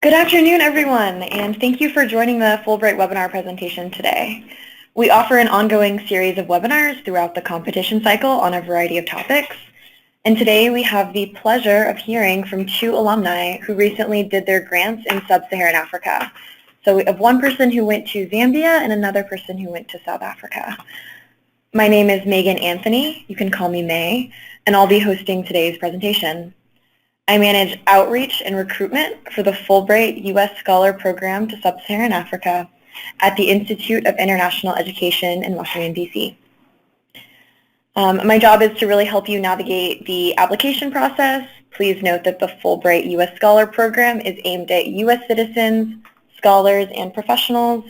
Good afternoon, everyone, and thank you for joining the Fulbright webinar presentation today. We offer an ongoing series of webinars throughout the competition cycle on a variety of topics, and today we have the pleasure of hearing from two alumni who recently did their grants in Sub-Saharan Africa. So we have one person who went to Zambia and another person who went to South Africa. My name is Megan Anthony, you can call me May, and I'll be hosting today's presentation. I manage outreach and recruitment for the Fulbright U.S. Scholar Program to Sub-Saharan Africa at the Institute of International Education in Washington, D.C. My job is to really help you navigate the application process. Please note that the Fulbright U.S. Scholar Program is aimed at U.S. citizens, scholars, and professionals.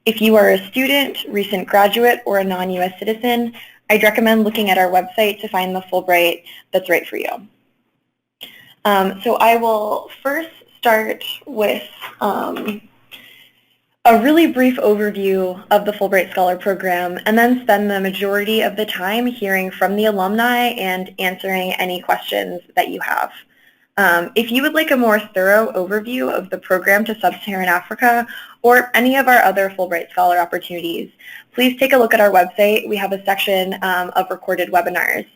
If you are a student, recent graduate, or a non-U.S. citizen, I'd recommend looking at our website to find the Fulbright that's right for you. So I will first start with a really brief overview of the Fulbright Scholar Program and then spend the majority of the time hearing from the alumni and answering any questions that you have. If you would like a more thorough overview of the program to Sub-Saharan Africa or any of our other Fulbright Scholar opportunities, please take a look at our website. We have a section of recorded webinars.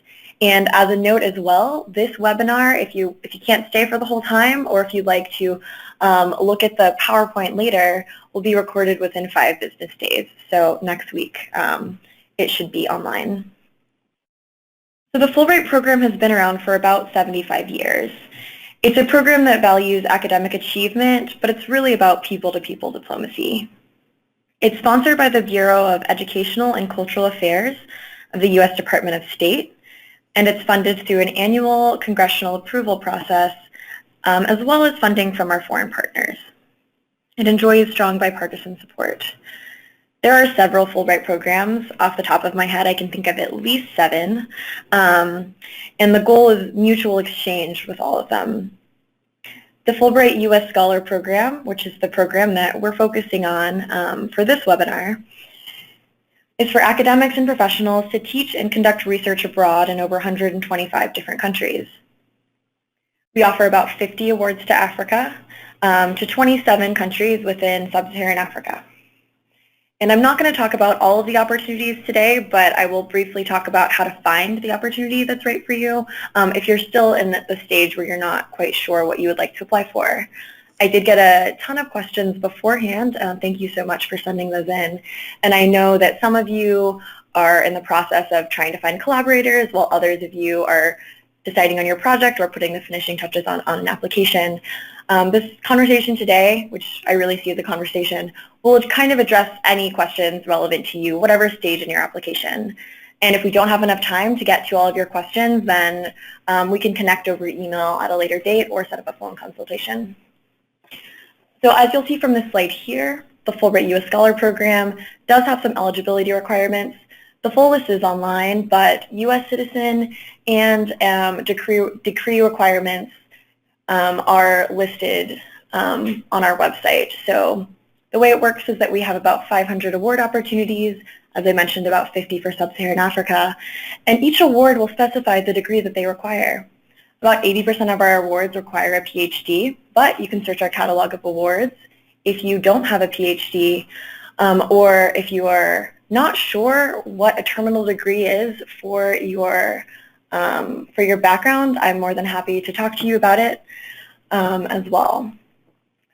And as a note as well, this webinar, if you can't stay for the whole time or if you'd like to look at the PowerPoint later, will be recorded within 5 business days. So next week, it should be online. So the Fulbright program has been around for about 75 years. It's a program that values academic achievement, but it's really about people-to-people diplomacy. It's sponsored by the Bureau of Educational and Cultural Affairs of the U.S. Department of State, and it's funded through an annual congressional approval process, as well as funding from our foreign partners. It enjoys strong bipartisan support. There are several Fulbright programs. Off the top of my head, I can think of at least 7, and the goal is mutual exchange with all of them. The Fulbright U.S. Scholar Program, which is the program that we're focusing on for this webinar, is for academics and professionals to teach and conduct research abroad in over 125 different countries. We offer about 50 awards to Africa, to 27 countries within Sub-Saharan Africa. And I'm not going to talk about all of the opportunities today, but I will briefly talk about how to find the opportunity that's right for you if you're still in the stage where you're not quite sure what you would like to apply for. I did get a ton of questions beforehand. Thank you so much for sending those in. And I know that some of you are in the process of trying to find collaborators, while others of you are deciding on your project or putting the finishing touches on an application. This conversation today, which I really see as a conversation, will kind of address any questions relevant to you, whatever stage in your application. And if we don't have enough time to get to all of your questions, then we can connect over email at a later date or set up a phone consultation. So as you'll see from this slide here, the Fulbright U.S. Scholar Program does have some eligibility requirements. The full list is online, but U.S. citizen and decree requirements are listed on our website. So the way it works is that we have about 500 award opportunities, as I mentioned, about 50 for Sub-Saharan Africa, and each award will specify the degree that they require. About 80% of our awards require a PhD, but you can search our catalog of awards. If you don't have a PhD, or if you are not sure what a terminal degree is for your background, I'm more than happy to talk to you about it as well.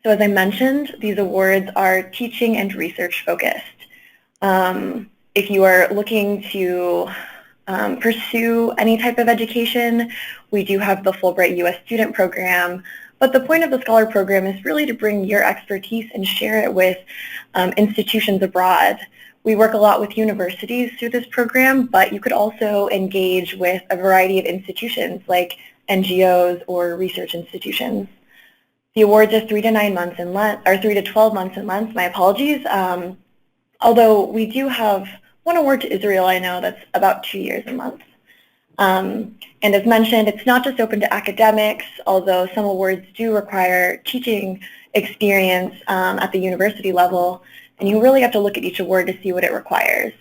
So as I mentioned, these awards are teaching and research focused. If you are looking to pursue any type of education, we do have the Fulbright U.S. Student Program, but the point of the Scholar Program is really to bring your expertise and share it with institutions abroad. We work a lot with universities through this program, but you could also engage with a variety of institutions like NGOs or research institutions. The awards are 3 to 9 months in length, or 3 to 12 months in length, my apologies. Although we do have one award to Israel, I know, that's about 2 years in length. And as mentioned, it's not just open to academics, although some awards do require teaching experience at the university level, and you really have to look at each award to see what it requires.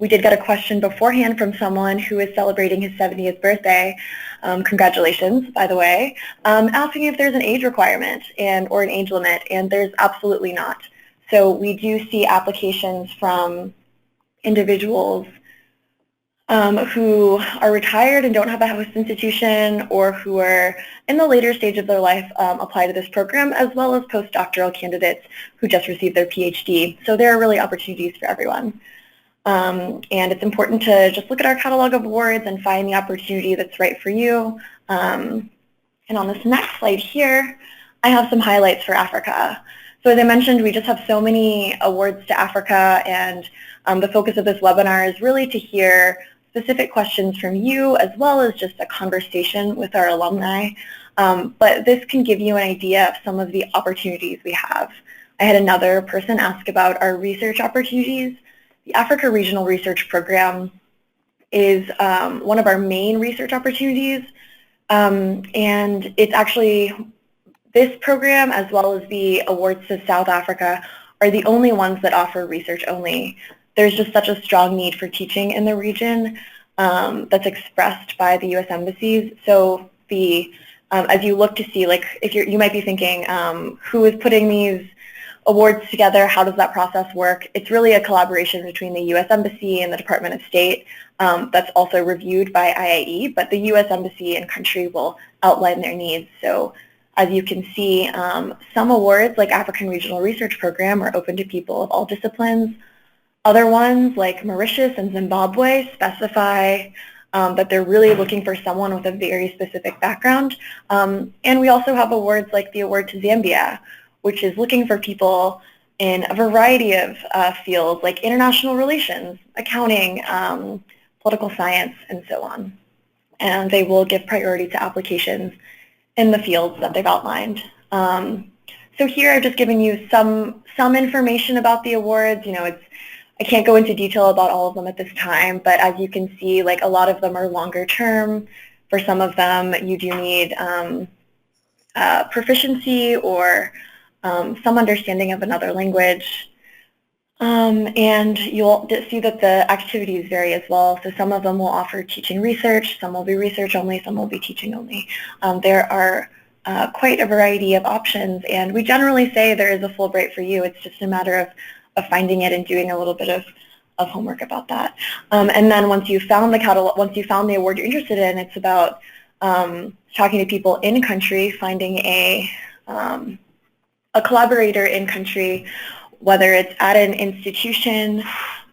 We did get a question beforehand from someone who is celebrating his 70th birthday. Congratulations, by the way, asking if there's an age requirement or an age limit, and there's absolutely not. So we do see applications from individuals who are retired and don't have a host institution, or who are in the later stage of their life apply to this program, as well as postdoctoral candidates who just received their PhD. So there are really opportunities for everyone. And it's important to just look at our catalog of awards and find the opportunity that's right for you. And on this next slide here, I have some highlights for Africa. So as I mentioned, we just have so many awards to Africa, and the focus of this webinar is really to hear specific questions from you, as well as just a conversation with our alumni. But this can give you an idea of some of the opportunities we have. I had another person ask about our research opportunities. The Africa Regional Research Program is one of our main research opportunities, and it's actually, this program, as well as the awards to South Africa, are the only ones that offer research only. There's just such a strong need for teaching in the region that's expressed by the U.S. embassies. So as you look to see, like, if you might be thinking, who is putting these awards together? How does that process work? It's really a collaboration between the U.S. Embassy and the Department of State that's also reviewed by IIE, but the U.S. Embassy and country will outline their needs. So as you can see, some awards, like African Regional Research Program, are open to people of all disciplines. Other ones, like Mauritius and Zimbabwe, specify that they're really looking for someone with a very specific background. And we also have awards like the award to Zambia, which is looking for people in a variety of fields like international relations, accounting, political science, and so on. And they will give priority to applications in the fields that they've outlined. So here I've just given you some information about the awards. You know, I can't go into detail about all of them at this time, but as you can see, like, a lot of them are longer term. For some of them, you do need proficiency or some understanding of another language. And you'll see that the activities vary as well. So some of them will offer teaching research, some will be research only, some will be teaching only. There are quite a variety of options, and we generally say there is a Fulbright for you. It's just a matter of finding it and doing a little bit of homework about that. And then once you found the catalog, once you found the award you're interested in, it's about talking to people in country, finding a collaborator in country, whether it's at an institution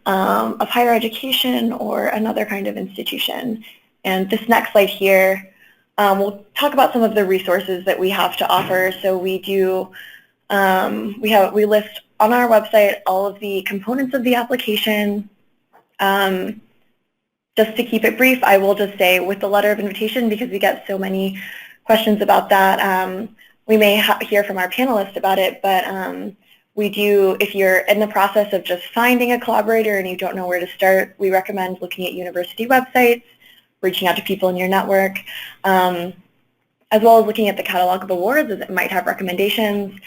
of higher education or another kind of institution. And this next slide here, we'll talk about some of the resources that we have to offer. So we do, we list on our website all of the components of the application. Just to keep it brief, I will just say with the letter of invitation, because we get so many questions about that, we may hear from our panelists about it, but we do, if you're in the process of just finding a collaborator and you don't know where to start, we recommend looking at university websites, reaching out to people in your network, as well as looking at the catalog of awards, as it might have recommendations.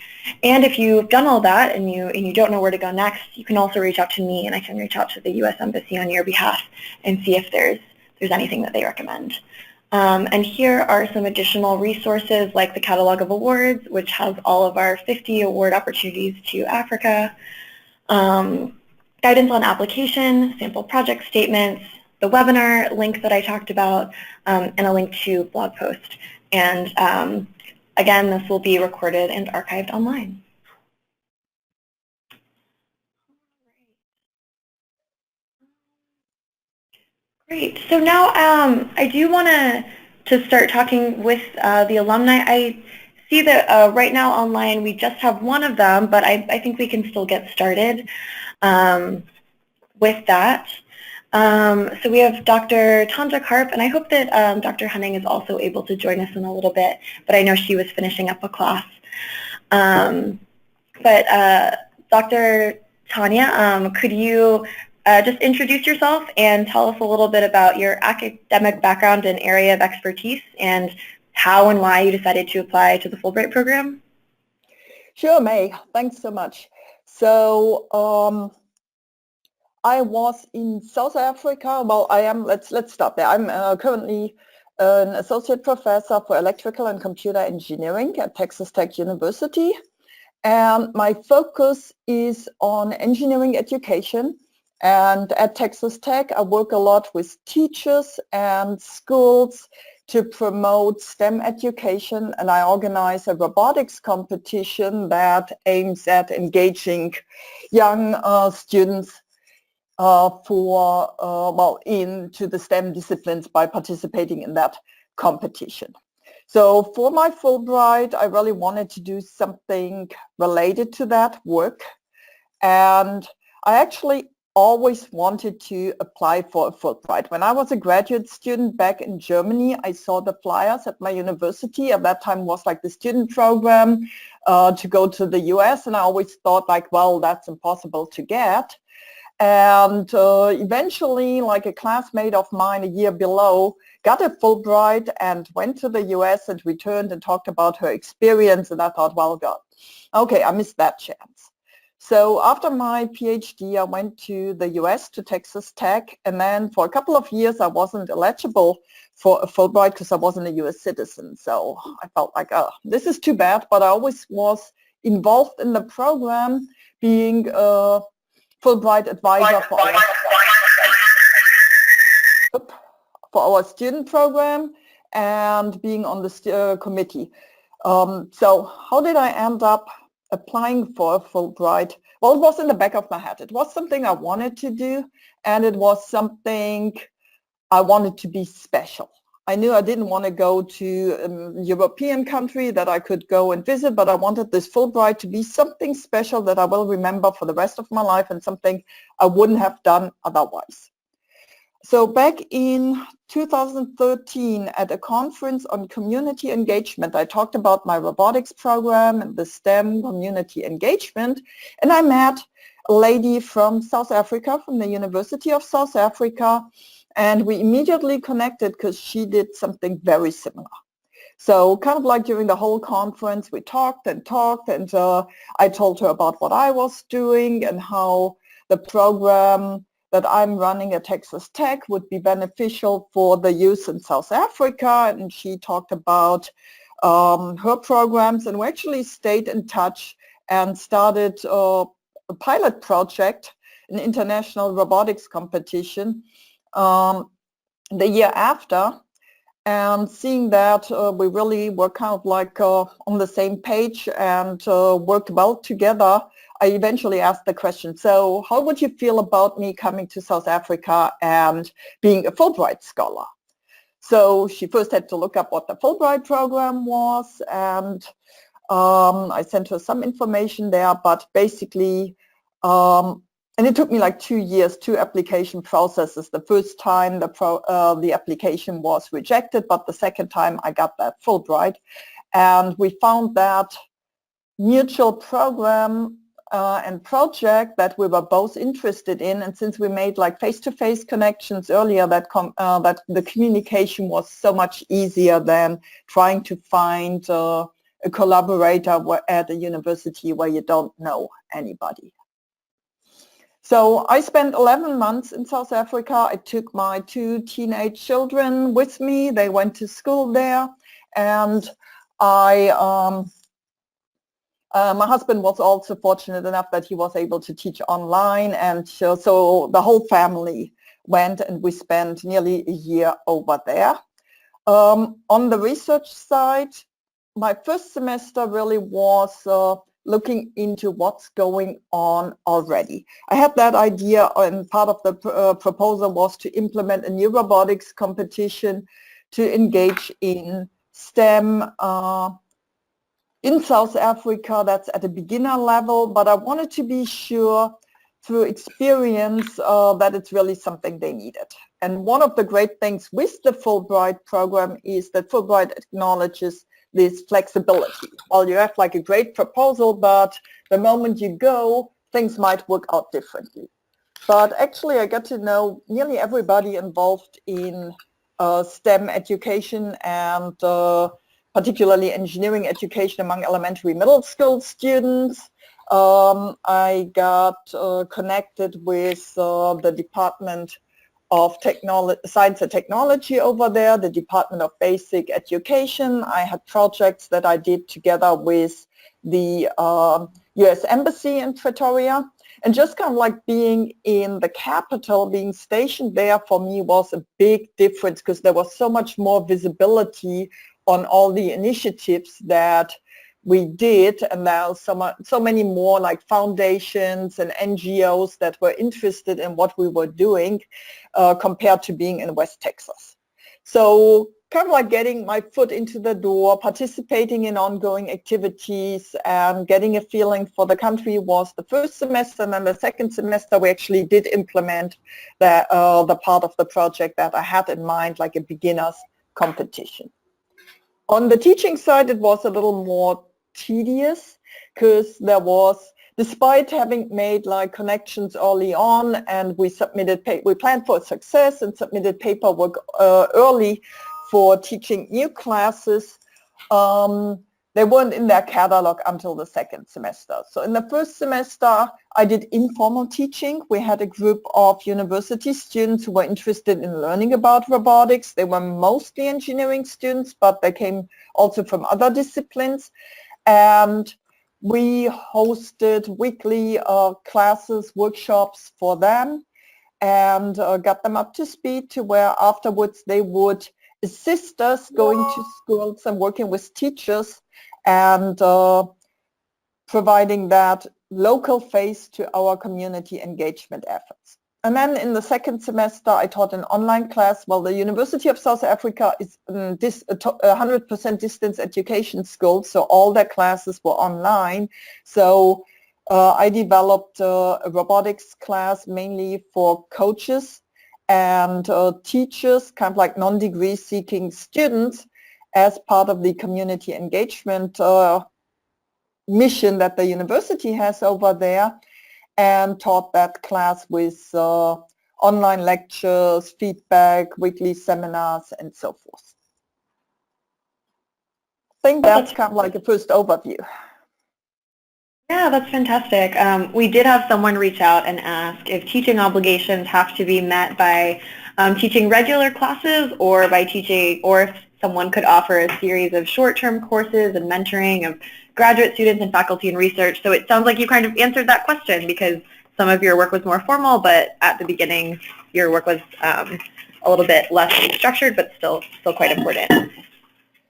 And if you've done all that and you don't know where to go next, you can also reach out to me, and I can reach out to the U.S. Embassy on your behalf and see if there's anything that they recommend. And here are some additional resources, like the catalog of awards, which has all of our 50 award opportunities to Africa, guidance on application, sample project statements, the webinar link that I talked about, and a link to blog post. And again, this will be recorded and archived online. Great. So now I do want to start talking with the alumni. I see that right now online we just have one of them, but I think we can still get started with that. So we have Dr. Tanja Karp, and I hope that Dr. Hunning is also able to join us in a little bit, but I know she was finishing up a class. But Dr. Tanya, could you just introduce yourself and tell us a little bit about your academic background and area of expertise, and how and why you decided to apply to the Fulbright program? Sure, May. Thanks so much. So I was in South Africa. Well, I am, let's stop there. I'm currently an associate professor for electrical and computer engineering at Texas Tech University. And my focus is on engineering education. And at Texas Tech, I work a lot with teachers and schools to promote STEM education. And I organize a robotics competition that aims at engaging young students into the STEM disciplines by participating in that competition. So for my Fulbright, I really wanted to do something related to that work. And I actually always wanted to apply for a Fulbright. When I was a graduate student back in Germany, I saw the flyers at my university. At that time was like the student program to go to the US. And I always thought like, well, that's impossible to get. And eventually, like a classmate of mine a year below got a Fulbright and went to the US and returned and talked about her experience. And I thought, well, God, okay, I missed that chance. So after my PhD, I went to the US, to Texas Tech. And then for a couple of years, I wasn't eligible for a Fulbright because I wasn't a US citizen. So I felt like, oh, this is too bad. But I always was involved in the program, being a Fulbright advisor for our student program and being on the committee. So how did I end up applying for a Fulbright? Well, it was in the back of my head. It was something I wanted to do, and it was something I wanted to be special. I knew I didn't want to go to a European country that I could go and visit, but I wanted this Fulbright to be something special that I will remember for the rest of my life and something I wouldn't have done otherwise. So back in 2013 at a conference on community engagement, I talked about my robotics program and the STEM community engagement, and I met a lady from South Africa, from the University of South Africa, and we immediately connected because she did something very similar. So kind of like during the whole conference, we talked, and I told her about what I was doing and how the program that I'm running at Texas Tech would be beneficial for the youth in South Africa. And she talked about her programs, and we actually stayed in touch and started a pilot project, an international robotics competition the year after, and seeing that we really were kind of like on the same page and worked well together, I eventually asked the question, so how would you feel about me coming to South Africa and being a Fulbright scholar? So she first had to look up what the Fulbright program was, and I sent her some information there, but basically and it took me like 2 years, 2 application processes. The first time the application was rejected, but the second time I got that Fulbright. And we found that mutual program and project that we were both interested in. And since we made like face-to-face connections earlier, that the communication was so much easier than trying to find a collaborator at a university where you don't know anybody. So I spent 11 months in South Africa. I took my 2 teenage children with me. They went to school there, and my husband was also fortunate enough that he was able to teach online, and so the whole family went, and we spent nearly a year over there. On the research side, my first semester really was looking into what's going on already. I had that idea, and part of the proposal was to implement a new robotics competition to engage in STEM in South Africa. That's at a beginner level, but I wanted to be sure through experience that it's really something they needed. And one of the great things with the Fulbright program is that Fulbright acknowledges this flexibility. Well, you have like a great proposal, but the moment you go, things might work out differently. But actually, I got to know nearly everybody involved in STEM education and particularly engineering education among elementary middle school students. I got connected with the Department of Science and Technology over there, the Department of Basic Education. I had projects that I did together with the U.S. Embassy in Pretoria. And just kind of like being in the capital, being stationed there for me was a big difference because there was so much more visibility on all the initiatives that we did, and there are so many more like foundations and NGOs that were interested in what we were doing compared to being in West Texas. So kind of like getting my foot into the door, participating in ongoing activities and getting a feeling for the country was the first semester, and then the second semester we actually did implement the part of the project that I had in mind, like a beginner's competition. On the teaching side, it was a little more tedious because there was, despite having made like connections early on, and we planned for success and submitted paperwork early for teaching new classes, they weren't in their catalog until the second semester. So in the first semester, I did informal teaching. We had a group of university students who were interested in learning about robotics. They were mostly engineering students, but they came also from other disciplines. And we hosted weekly classes, workshops for them, and got them up to speed to where afterwards they would assist us going to schools and working with teachers and providing that local face to our community engagement efforts. And then in the second semester, I taught an online class. Well, the University of South Africa is a 100% distance education school, so all their classes were online. So I developed a robotics class mainly for coaches and teachers, kind of like non-degree seeking students, as part of the community engagement mission that the university has over there, and taught that class with online lectures, feedback, weekly seminars, and so forth. I think that's kind of like a first overview. Yeah, that's fantastic. We did have someone reach out and ask if teaching obligations have to be met by teaching regular classes or by teaching, or if someone could offer a series of short-term courses and mentoring of graduate students and faculty and research. So it sounds like you kind of answered that question because some of your work was more formal, but at the beginning your work was a little bit less structured, but still quite important.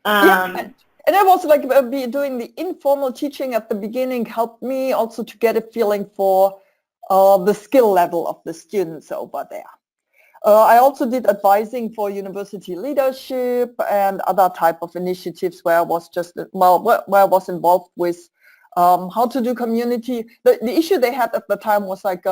Yeah. And I was like doing the informal teaching at the beginning helped me also to get a feeling for the skill level of the students over there. I also did advising for university leadership and other type of initiatives where I was just, where I was involved with how to do community. The issue they had at the time was like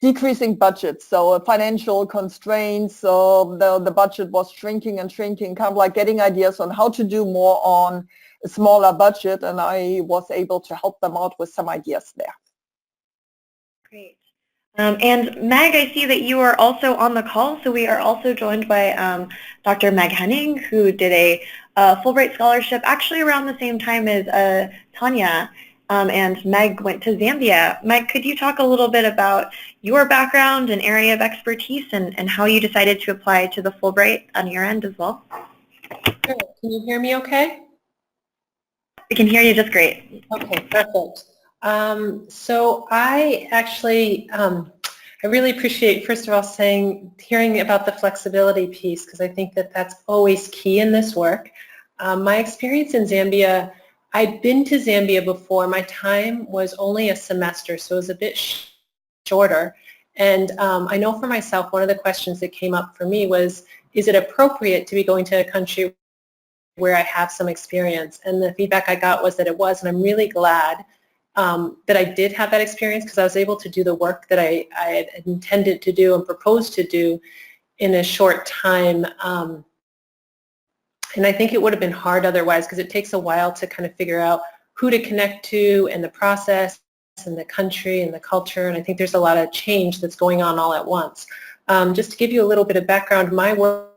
decreasing budgets, so financial constraints, the budget was shrinking and shrinking, kind of like getting ideas on how to do more on a smaller budget, and I was able to help them out with some ideas there. Great. And Meg, I see that you are also on the call, so we are also joined by Dr. Meg Henning, who did a Fulbright scholarship actually around the same time as Tanya, and Meg went to Zambia. Meg, could you talk a little bit about your background and area of expertise and how you decided to apply to the Fulbright on your end as well? Sure. Can you hear me okay? We can hear you just great. Okay, perfect. So I actually, I really appreciate, first of all, hearing about the flexibility piece, because I think that that's always key in this work. My experience in Zambia, I'd been to Zambia before. My time was only a semester, so it was a bit shorter. And I know for myself, one of the questions that came up for me was, is it appropriate to be going to a country where I have some experience? And the feedback I got was that it was, and I'm really glad that I did have that experience, because I was able to do the work that I had intended to do and proposed to do in a short time. And I think it would have been hard otherwise, because it takes a while to kind of figure out who to connect to and the process and the country and the culture. And I think there's a lot of change that's going on all at once. Just to give you a little bit of background, my work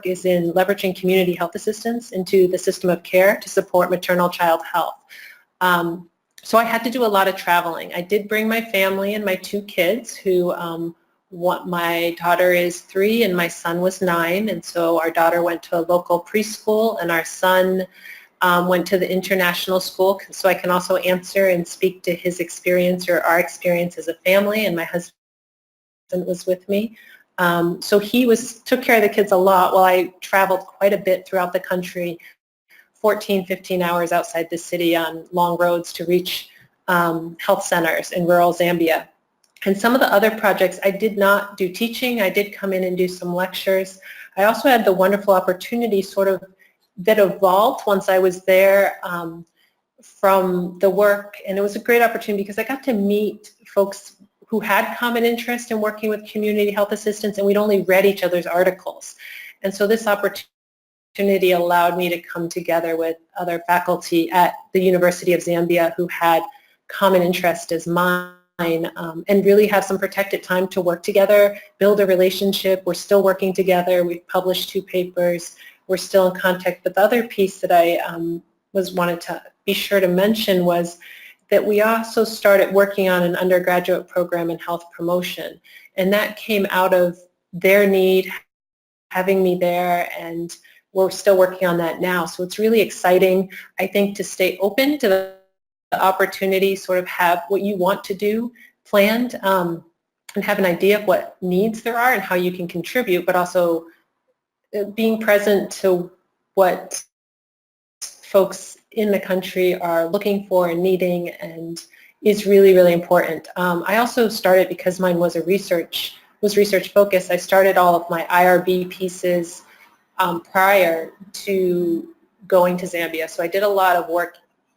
is in leveraging community health assistance into the system of care to support maternal child health. So I had to do a lot of traveling. I did bring my family and my 2 kids who my daughter is 3 and my son was 9, and so our daughter went to a local preschool and our son went to the international school, so I can also answer and speak to his experience or our experience as a family, and my husband was with me. So he took care of the kids a lot while I traveled quite a bit throughout the country, 14, 15 hours outside the city on long roads to reach health centers in rural Zambia. And some of the other projects, I did not do teaching. I did come in and do some lectures. I also had the wonderful opportunity that evolved once I was there from the work. And it was a great opportunity because I got to meet folks who had common interest in working with community health assistants, and we'd only read each other's articles. And so this opportunity allowed me to come together with other faculty at the University of Zambia who had common interest as mine, and really have some protected time to work together, build a relationship. We're still working together. We've published 2 papers. We're still in contact. But the other piece that I wanted to be sure to mention was that we also started working on an undergraduate program in health promotion. And that came out of their need, having me there, and we're still working on that now. So it's really exciting, I think, to stay open to the opportunity, sort of have what you want to do planned, and have an idea of what needs there are and how you can contribute, but also being present to what folks in the country are looking for and needing, and is really, really important. I also started, because mine was research focused, I started all of my IRB pieces prior to going to Zambia. So I did a lot of work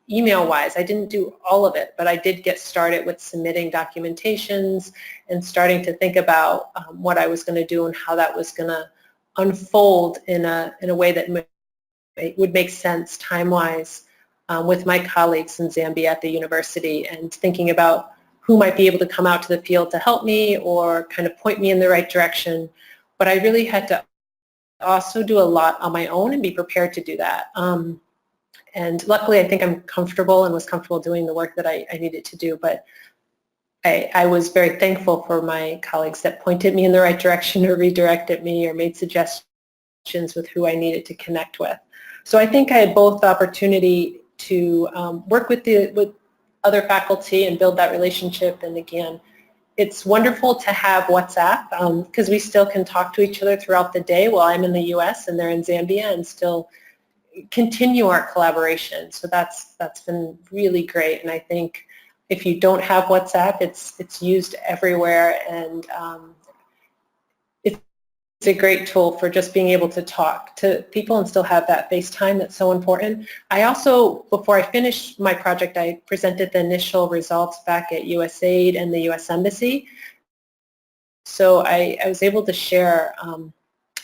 email-wise. I didn't do all of it, but I did get started with submitting documentations and starting to think about what I was going to do and how that was going to unfold in a way that would make sense time-wise with my colleagues in Zambia at the university, and thinking about who might be able to come out to the field to help me or kind of point me in the right direction. But I really had to also do a lot on my own and be prepared to do that. And luckily, I think I'm comfortable and was comfortable doing the work that I needed to do. But I was very thankful for my colleagues that pointed me in the right direction or redirected me or made suggestions with who I needed to connect with. So I think I had both the opportunity to work with other faculty and build that relationship. And again, it's wonderful to have WhatsApp because we still can talk to each other throughout the day while I'm in the U.S. and they're in Zambia, and still continue our collaboration. So that's been really great. And I think if you don't have WhatsApp, it's used everywhere, and it's a great tool for just being able to talk to people and still have that FaceTime that's so important. I also, before I finished my project, I presented the initial results back at USAID and the U.S. Embassy. So I was able to share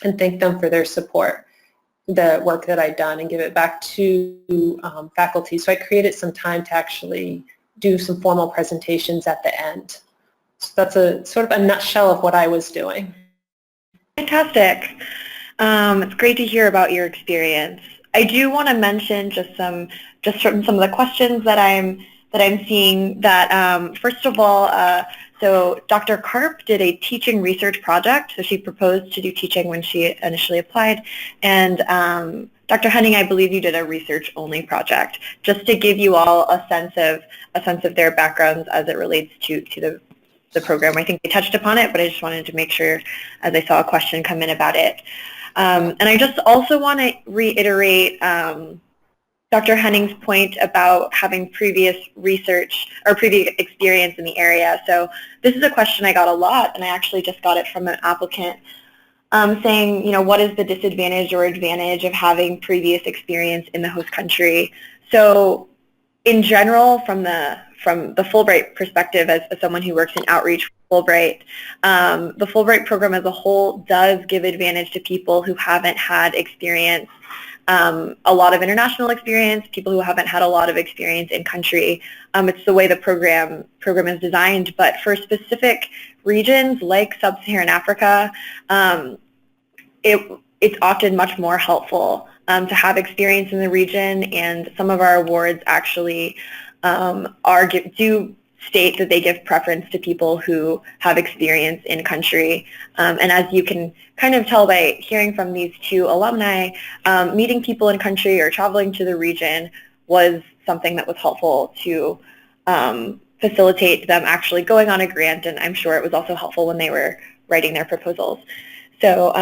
and thank them for their support, the work that I'd done, and give it back to faculty. So I created some time to actually do some formal presentations at the end. So that's a sort of a nutshell of what I was doing. Fantastic. It's great to hear about your experience. I do want to mention just from some of the questions that I'm seeing that first of all, so Dr. Karp did a teaching research project. So she proposed to do teaching when she initially applied, and Dr. Henning, I believe you did a research-only project. Just to give you all a sense of their backgrounds as it relates to the program. I think they touched upon it, but I just wanted to make sure, as I saw a question come in about it. And I just also want to reiterate Dr. Henning's point about having previous research or previous experience in the area. So this is a question I got a lot, and I actually just got it from an applicant saying, you know, what is the disadvantage or advantage of having previous experience in the host country? So in general, from the Fulbright perspective, as someone who works in outreach for Fulbright, the Fulbright program as a whole does give advantage to people who haven't had experience, a lot of international experience, people who haven't had a lot of experience in country. It's the way the program is designed, but for specific regions like Sub-Saharan Africa, it's often much more helpful to have experience in the region, and some of our awards actually do state that they give preference to people who have experience in country. And as you can kind of tell by hearing from these two alumni, meeting people in country or traveling to the region was something that was helpful to facilitate them actually going on a grant, and I'm sure it was also helpful when they were writing their proposals. So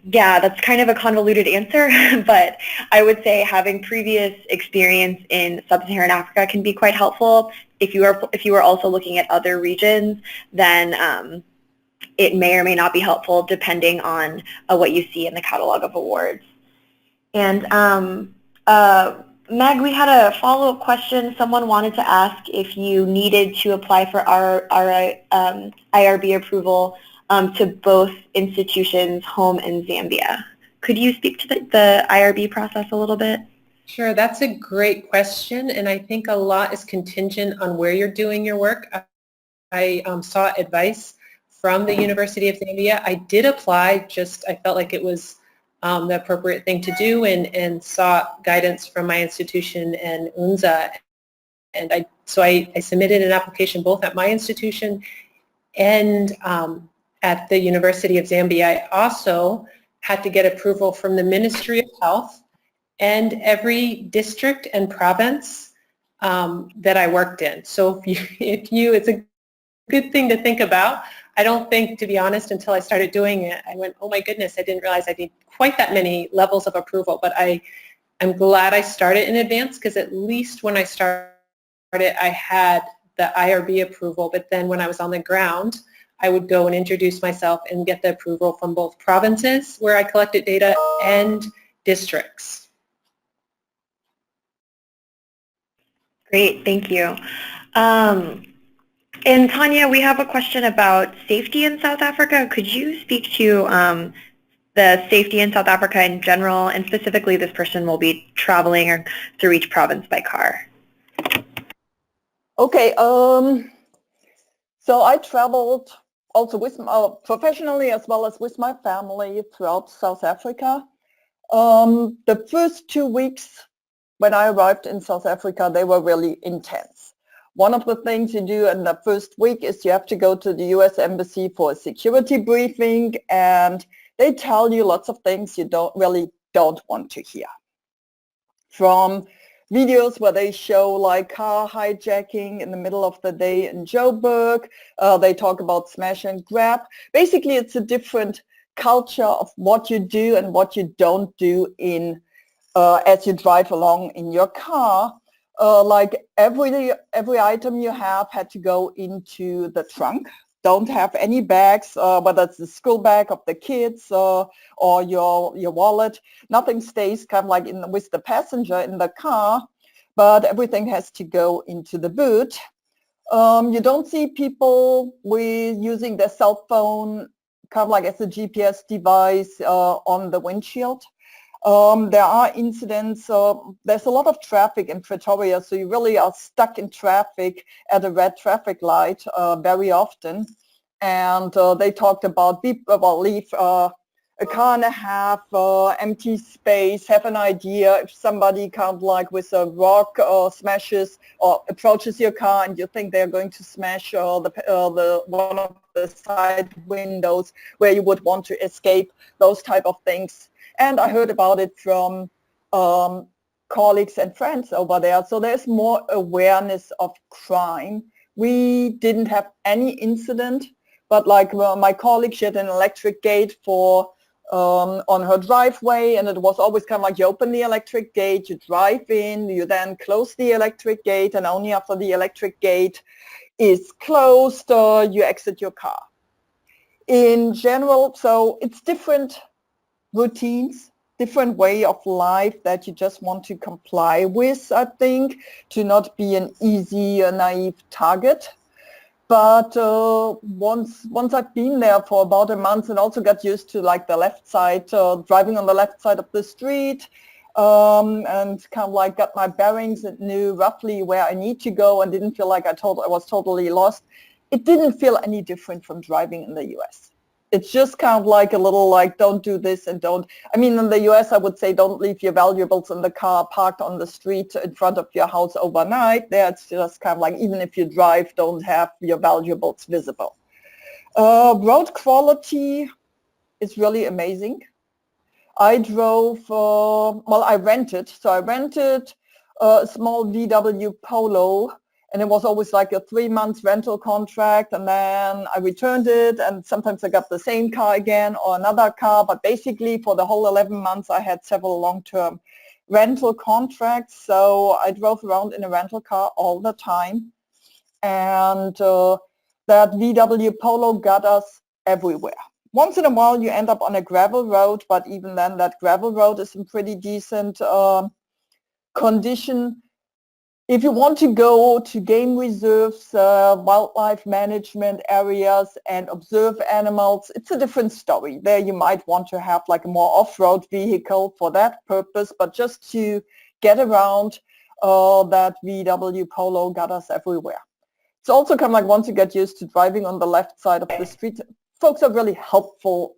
yeah, that's kind of a convoluted answer, but I would say having previous experience in Sub-Saharan Africa can be quite helpful. If you are also looking at other regions, then it may or may not be helpful depending on what you see in the catalog of awards. And Meg, we had a follow-up question. Someone wanted to ask if you needed to apply for our IRB approval to both institutions, home and Zambia. Could you speak to the IRB process a little bit? Sure, that's a great question, and I think a lot is contingent on where you're doing your work. I sought advice from the University of Zambia. I did apply, I felt like it was the appropriate thing to do, and sought guidance from my institution and UNZA. And so I submitted an application both at my institution and at the University of Zambia. I also had to get approval from the Ministry of Health and every district and province that I worked in. So it's a good thing to think about. I don't think, to be honest, until I started doing it, I went, oh my goodness, I didn't realize I need quite that many levels of approval. But I'm glad I started in advance, because at least when I started, I had the IRB approval. But then when I was on the ground, I would go and introduce myself and get the approval from both provinces where I collected data and districts. Great, thank you. And Tanya, we have a question about safety in South Africa. Could you speak to the safety in South Africa in general, and specifically this person will be traveling through each province by car? Okay, so I traveled also with professionally as well as with my family throughout South Africa. The first 2 weeks when I arrived in South Africa, they were really intense. One of the things you do in the first week is you have to go to the U.S. Embassy for a security briefing, and they tell you lots of things you don't want to hear. From videos where they show like car hijacking in the middle of the day in Joburg, they talk about smash and grab. Basically, it's a different culture of what you do and what you don't do in as you drive along in your car. Like every item you have had to go into the trunk. Don't have any bags, whether it's the school bag of the kids or your wallet. Nothing stays kind of like with the passenger in the car, but everything has to go into the boot. You don't see people using their cell phone kind of like as a GPS device on the windshield. There are incidents, there's a lot of traffic in Pretoria, so you really are stuck in traffic at a red traffic light very often. And they talked about leave a car and a half, empty space, have an idea if somebody kind of like with a rock smashes or approaches your car and you think they're going to smash the one of the side windows where you would want to escape, those type of things. And I heard about it from colleagues and friends over there. So there's more awareness of crime. We didn't have any incident, but like my colleague, she had an electric gate on her driveway, and it was always kind of like you open the electric gate, you drive in, you then close the electric gate, and only after the electric gate is closed, you exit your car. In general, so it's different routines, different way of life that you just want to comply with, I think, to not be an easy, naive target. But once I've been there for about a month and also got used to like the left side, driving on the left side of the street, and kind of like got my bearings and knew roughly where I need to go and didn't feel like I was totally lost. It didn't feel any different from driving in the US. It's just kind of like a little like, don't do this and don't. I mean, in the US, I would say don't leave your valuables in the car parked on the street in front of your house overnight. There, it's just kind of like, even if you drive, don't have your valuables visible. Road quality is really amazing. I drove, well, I rented. So I rented a small VW Polo, and it was always like a 3-month rental contract, and then I returned it, and sometimes I got the same car again or another car, but basically for the whole 11 months I had several long-term rental contracts, so I drove around in a rental car all the time, and that VW Polo got us everywhere. Once in a while you end up on a gravel road, but even then that gravel road is in pretty decent condition. If you want to go to game reserves, wildlife management areas and observe animals, it's a different story. There you might want to have like a more off-road vehicle for that purpose, but just to get around, that VW Polo got us everywhere. It's also kind of like once you get used to driving on the left side of the street, folks are really helpful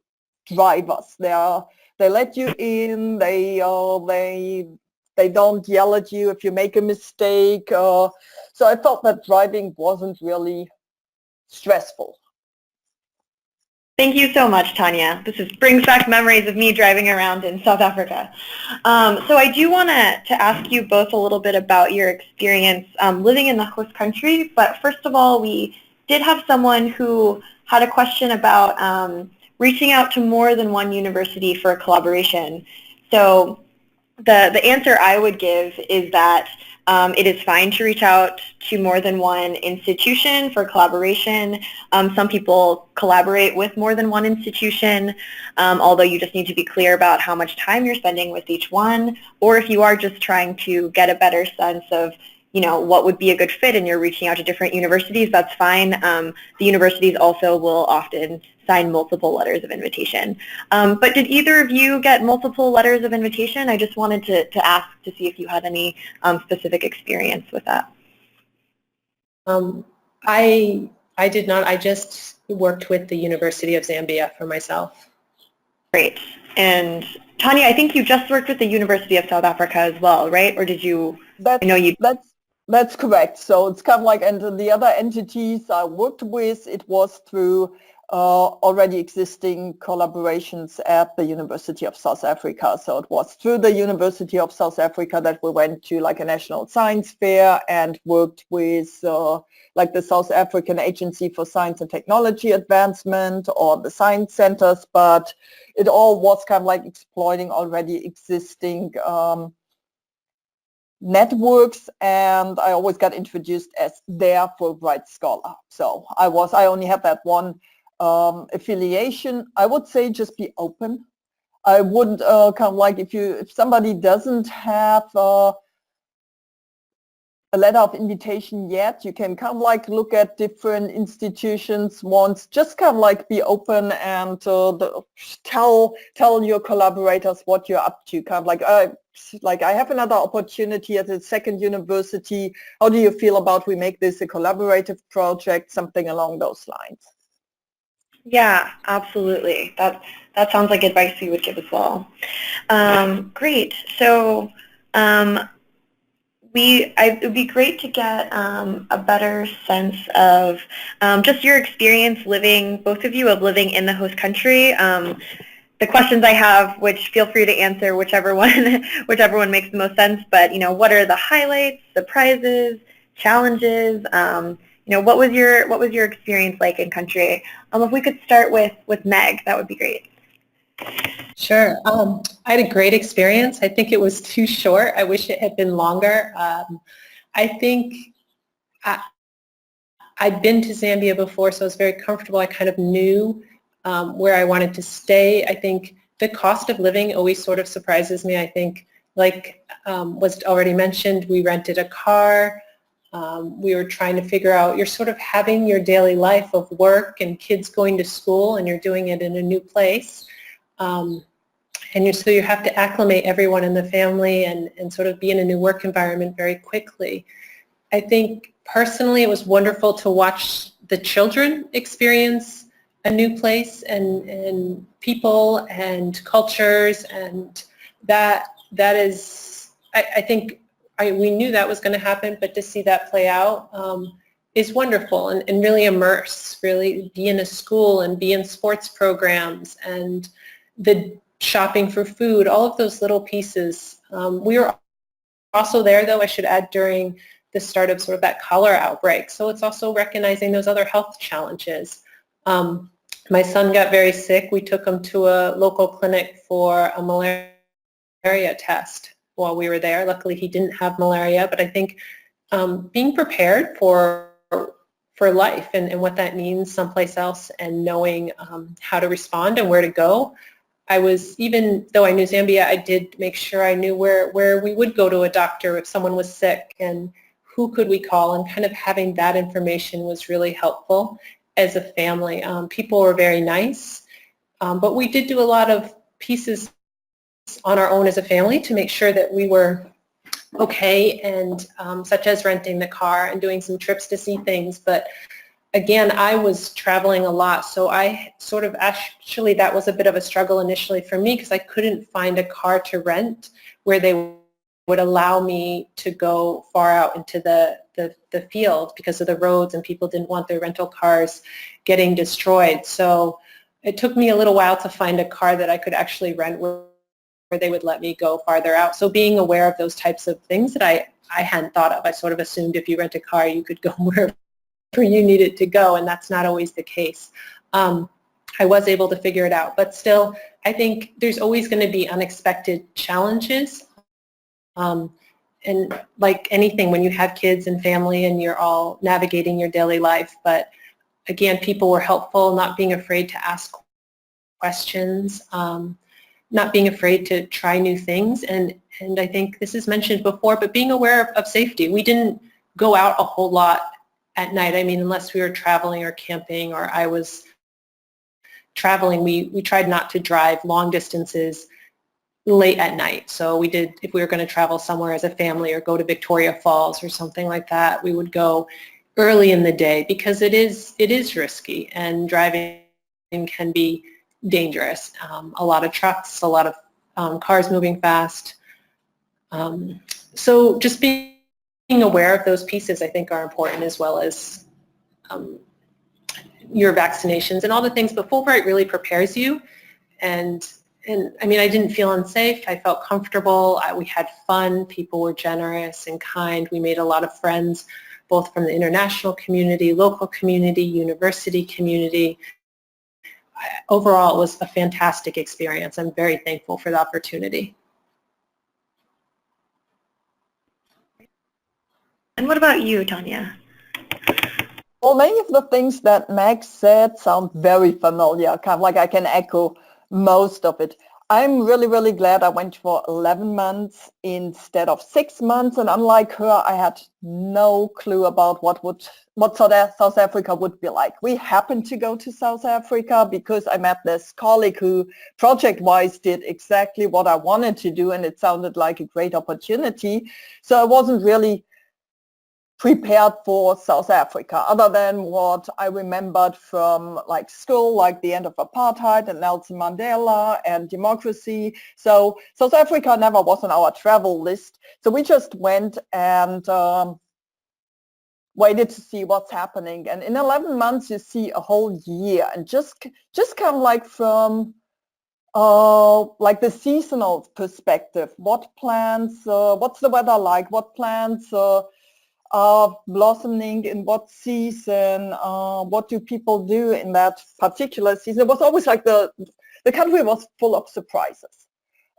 drivers. They let you in, they don't yell at you if you make a mistake. So I felt that driving wasn't really stressful. Thank you so much, Tanya. This brings back memories of me driving around in South Africa. So I do want to ask you both a little bit about your experience living in the host country. But first of all, we did have someone who had a question about reaching out to more than one university for a collaboration. So the answer I would give is that it is fine to reach out to more than one institution for collaboration. Some people collaborate with more than one institution, although you just need to be clear about how much time you're spending with each one, or if you are just trying to get a better sense of what would be a good fit and you're reaching out to different universities, that's fine. The universities also will often sign multiple letters of invitation. But did either of you get multiple letters of invitation? I just wanted to ask to see if you had any specific experience with that. I did not. I just worked with the University of Zambia for myself. Great. And Tanya, I think you just worked with the University of South Africa as well, right? Or did you? That's correct. So it's kind of like, and the other entities I worked with, it was through already existing collaborations at the University of South Africa. So it was through the University of South Africa that we went to like a national science fair and worked with like the South African Agency for Science and Technology Advancement or the science centers, but it all was kind of like exploiting already existing networks, and I always got introduced as their Fulbright scholar. So I only had that one affiliation. I would say just be open. I wouldn't kind of like if somebody doesn't have a letter of invitation yet, you can kind of like look at different institutions once, just kind of like be open and tell your collaborators what you're up to. Kind of like I have another opportunity at a second university. How do you feel about we make this a collaborative project, something along those lines? Yeah, absolutely. That sounds like advice we would give as well. Great. So it would be great to get a better sense of just your experience living, both of you, of living in the host country. The questions I have, which feel free to answer whichever one makes the most sense, but what are the highlights, surprises, challenges? What was your experience like in country? If we could start with Meg, that would be great. Sure. I had a great experience. I think it was too short. I wish it had been longer. I think I'd been to Zambia before, so I was very comfortable. I kind of knew where I wanted to stay. I think the cost of living always sort of surprises me. I think, like was already mentioned, we rented a car. We were trying to figure out, you're sort of having your daily life of work and kids going to school, and you're doing it in a new place. So you have to acclimate everyone in the family and sort of be in a new work environment very quickly. I think personally it was wonderful to watch the children experience a new place and people and cultures, and that is, I think we knew that was going to happen, but to see that play out is wonderful, and really immerse, really be in a school and be in sports programs and the shopping for food, all of those little pieces. We were also there, though, I should add, during the start of sort of that cholera outbreak. So it's also recognizing those other health challenges. My son got very sick. We took him to a local clinic for a malaria test while we were there. Luckily, he didn't have malaria, but I think being prepared for life and what that means someplace else, and knowing how to respond and where to go. I was, even though I knew Zambia, I did make sure I knew where we would go to a doctor if someone was sick, and who could we call, and kind of having that information was really helpful as a family. People were very nice, but we did do a lot of pieces on our own as a family to make sure that we were okay, and such as renting the car and doing some trips to see things. But again, I was traveling a lot, so I sort of, actually that was a bit of a struggle initially for me, because I couldn't find a car to rent where they would allow me to go far out into the field because of the roads, and people didn't want their rental cars getting destroyed. So it took me a little while to find a car that I could actually rent where they would let me go farther out. So being aware of those types of things that I hadn't thought of. I sort of assumed if you rent a car, you could go wherever you needed to go, and that's not always the case. I was able to figure it out, but still, I think there's always going to be unexpected challenges. And like anything, when you have kids and family and you're all navigating your daily life, but again, people were helpful, not being afraid to ask questions, not being afraid to try new things, and I think this is mentioned before, but being aware of safety. We didn't go out a whole lot at night. I mean, unless we were traveling or camping, or I was traveling, we tried not to drive long distances late at night. So we did, if we were going to travel somewhere as a family or go to Victoria Falls or something like that, we would go early in the day, because it is risky, and driving can be dangerous. A lot of trucks, a lot of cars moving fast. So just being aware of those pieces, I think, are important, as well as your vaccinations and all the things. But Fulbright really prepares you, and I mean, I didn't feel unsafe. I felt comfortable. We had fun. People were generous and kind. We made a lot of friends, both from the international community, local community, university community. Overall, it was a fantastic experience. I'm very thankful for the opportunity. And what about you, Tanya? Well, many of the things that Meg said sound very familiar, kind of like I can echo most of it. I'm really, really glad I went for 11 months instead of 6 months, and unlike her, I had no clue about what South Africa would be like. We happened to go to South Africa because I met this colleague who project-wise did exactly what I wanted to do, and it sounded like a great opportunity. So I wasn't really prepared for South Africa, other than what I remembered from like school, like the end of apartheid and Nelson Mandela and democracy. So South Africa never was on our travel list. So we just went and waited to see what's happening. And in 11 months, you see a whole year, and just kind of like from like the seasonal perspective, what plants, what's the weather like, what plants are blossoming in what season, what do people do in that particular season. It was always like the country was full of surprises.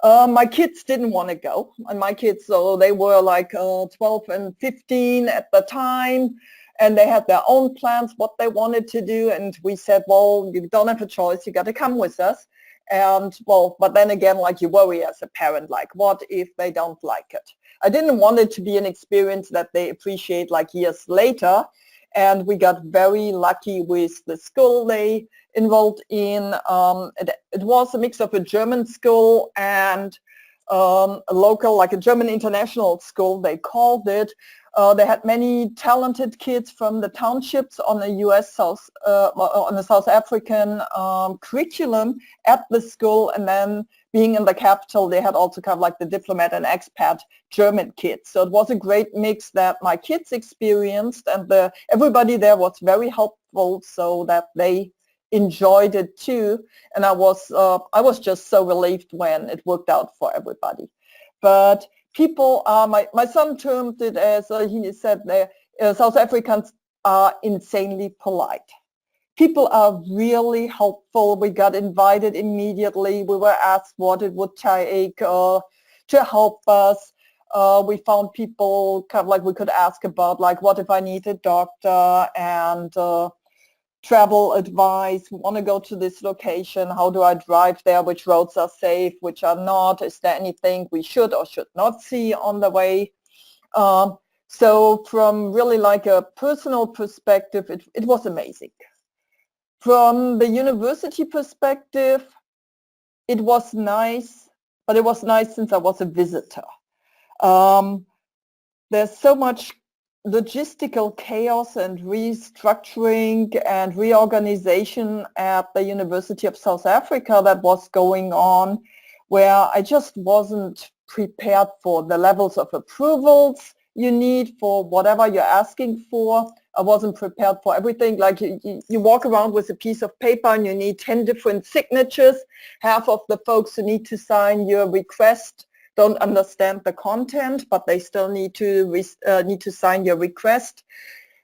My kids didn't want to go, and my kids, so they were like 12 and 15 at the time, and they had their own plans, what they wanted to do, and we said, well, you don't have a choice, you got to come with us. And well, but then again, like, you worry as a parent, like, what if they don't like it? I didn't want it to be an experience that they appreciate like years later, and we got very lucky with the school they enrolled in. It was a mix of a German school and a local, like a German international school, they called it. They had many talented kids from the townships on the on the South African curriculum at the school, and then being in the capital, they had also kind of like the diplomat and expat German kids. So it was a great mix that my kids experienced, and everybody there was very helpful so that they enjoyed it too. And I was just so relieved when it worked out for everybody. But people are, my son termed it as, he said, South Africans are insanely polite. People are really helpful. We got invited immediately. We were asked what it would take to help us. We found people kind of like we could ask about, like, what if I need a doctor, and travel advice. We want to go to this location. How do I drive there? Which roads are safe? Which are not? Is there anything we should or should not see on the way? So from really like a personal perspective, it was amazing. From the university perspective, it was nice, but it was nice since I was a visitor. There's so much logistical chaos and restructuring and reorganization at the University of South Africa that was going on, where I just wasn't prepared for the levels of approvals you need for whatever you're asking for. I wasn't prepared for everything. Like you walk around with a piece of paper and you need 10 different signatures. Half of the folks who need to sign your request don't understand the content, but they still need to sign your request.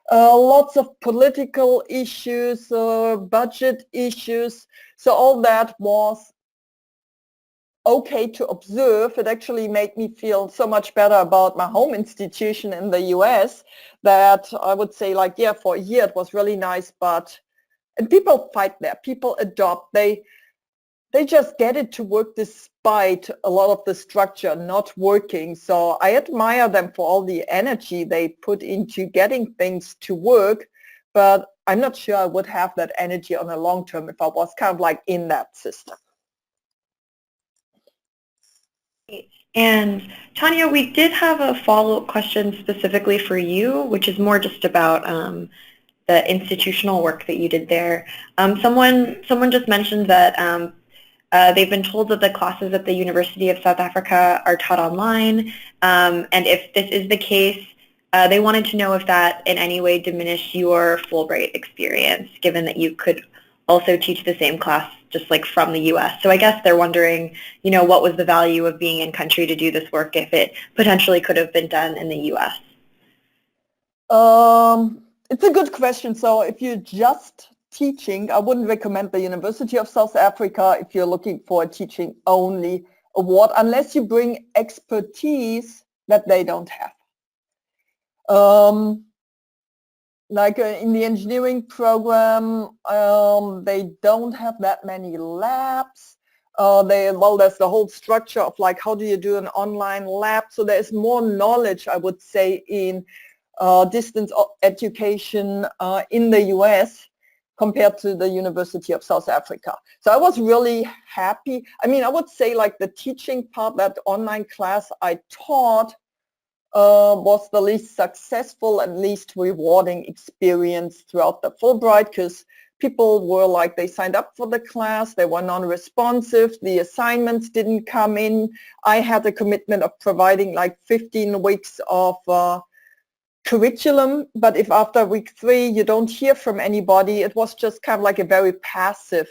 Lots of political issues, budget issues. So all that was okay to observe. It actually made me feel so much better about my home institution in the U.S. that I would say, like, yeah, for a year it was really nice, and people fight there. People adopt. They just get it to work despite a lot of the structure not working. So I admire them for all the energy they put into getting things to work, but I'm not sure I would have that energy on a long term if I was kind of like in that system. And Tanya, we did have a follow-up question specifically for you, which is more just about the institutional work that you did there. Someone just mentioned that they've been told that the classes at the University of South Africa are taught online, and if this is the case, they wanted to know if that in any way diminished your Fulbright experience, given that you could also teach the same class just like from the U.S. So I guess they're wondering, what was the value of being in country to do this work if it potentially could have been done in the U.S.? It's a good question. So if you're just teaching, I wouldn't recommend the University of South Africa if you're looking for a teaching only award, unless you bring expertise that they don't have. Like in the engineering program, they don't have that many labs. There's the whole structure of like, how do you do an online lab? So there's more knowledge, I would say, in distance education in the U.S. compared to the University of South Africa. So I was really happy. I mean, I would say like the teaching part, that online class I taught, was the least successful and least rewarding experience throughout the Fulbright, because people were like, they signed up for the class, they were non-responsive, the assignments didn't come in. I had a commitment of providing like 15 weeks of curriculum, but if after week 3 you don't hear from anybody, it was just kind of like a very passive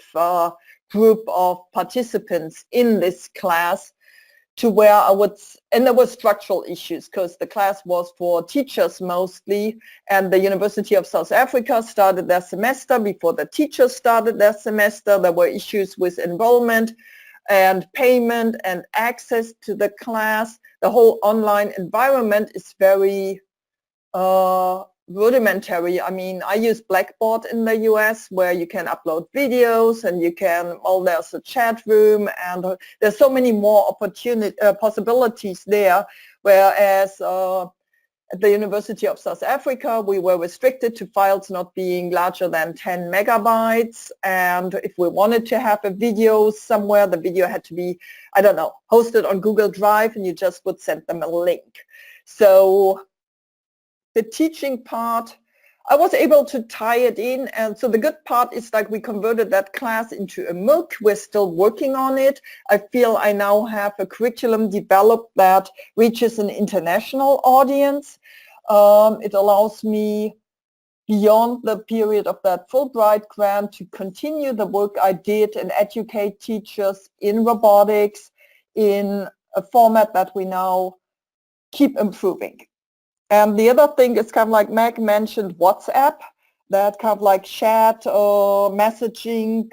group of participants in this class, to where and there were structural issues because the class was for teachers mostly, and the University of South Africa started their semester before the teachers started their semester. There were issues with enrollment and payment and access to the class. The whole online environment is very rudimentary. I mean, I use Blackboard in the US, where you can upload videos and there's a chat room, and there's so many more possibilities there, whereas At the University of South Africa, we were restricted to files not being larger than 10 megabytes. And if we wanted to have a video somewhere, the video had to be, I don't know, hosted on Google Drive, and you just would send them a link. So the teaching part, I was able to tie it in. And so the good part is like we converted that class into a MOOC. We're still working on it. I feel I now have a curriculum developed that reaches an international audience. It allows me, beyond the period of that Fulbright grant, to continue the work I did and educate teachers in robotics in a format that we now keep improving. And the other thing is kind of like Meg mentioned, WhatsApp, that kind of like chat or messaging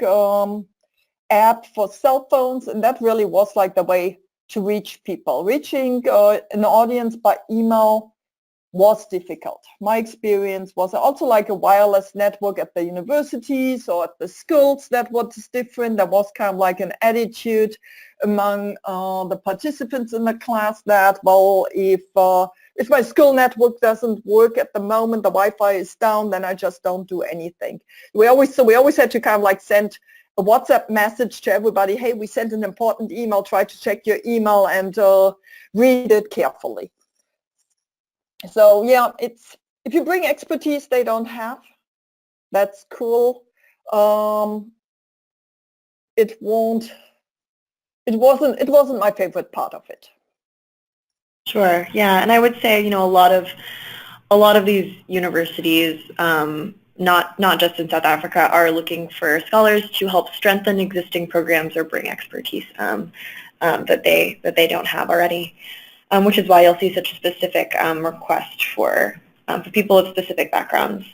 app for cell phones. And that really was like the way to reach people. Reaching an audience by email was difficult. My experience was also like a wireless network at the universities or at the schools that was different. There was kind of like an attitude among the participants in the class that, well, if my school network doesn't work at the moment, the Wi-Fi is down, then I just don't do anything. We always had to kind of like send a WhatsApp message to everybody, hey, we sent an important email, try to check your email and read it carefully. So yeah, it's, if you bring expertise they don't have, that's cool. It wasn't my favorite part of it. Sure. Yeah, and I would say, a lot of these universities, not just in South Africa, are looking for scholars to help strengthen existing programs or bring expertise that they don't have already, which is why you'll see such a specific request for people with specific backgrounds.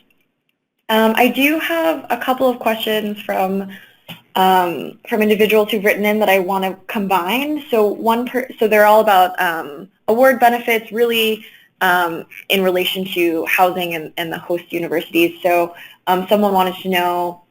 I do have a couple of questions from individuals who've written in that I want to combine. So so they're all about award benefits, really in relation to housing and the host universities. So someone wanted to know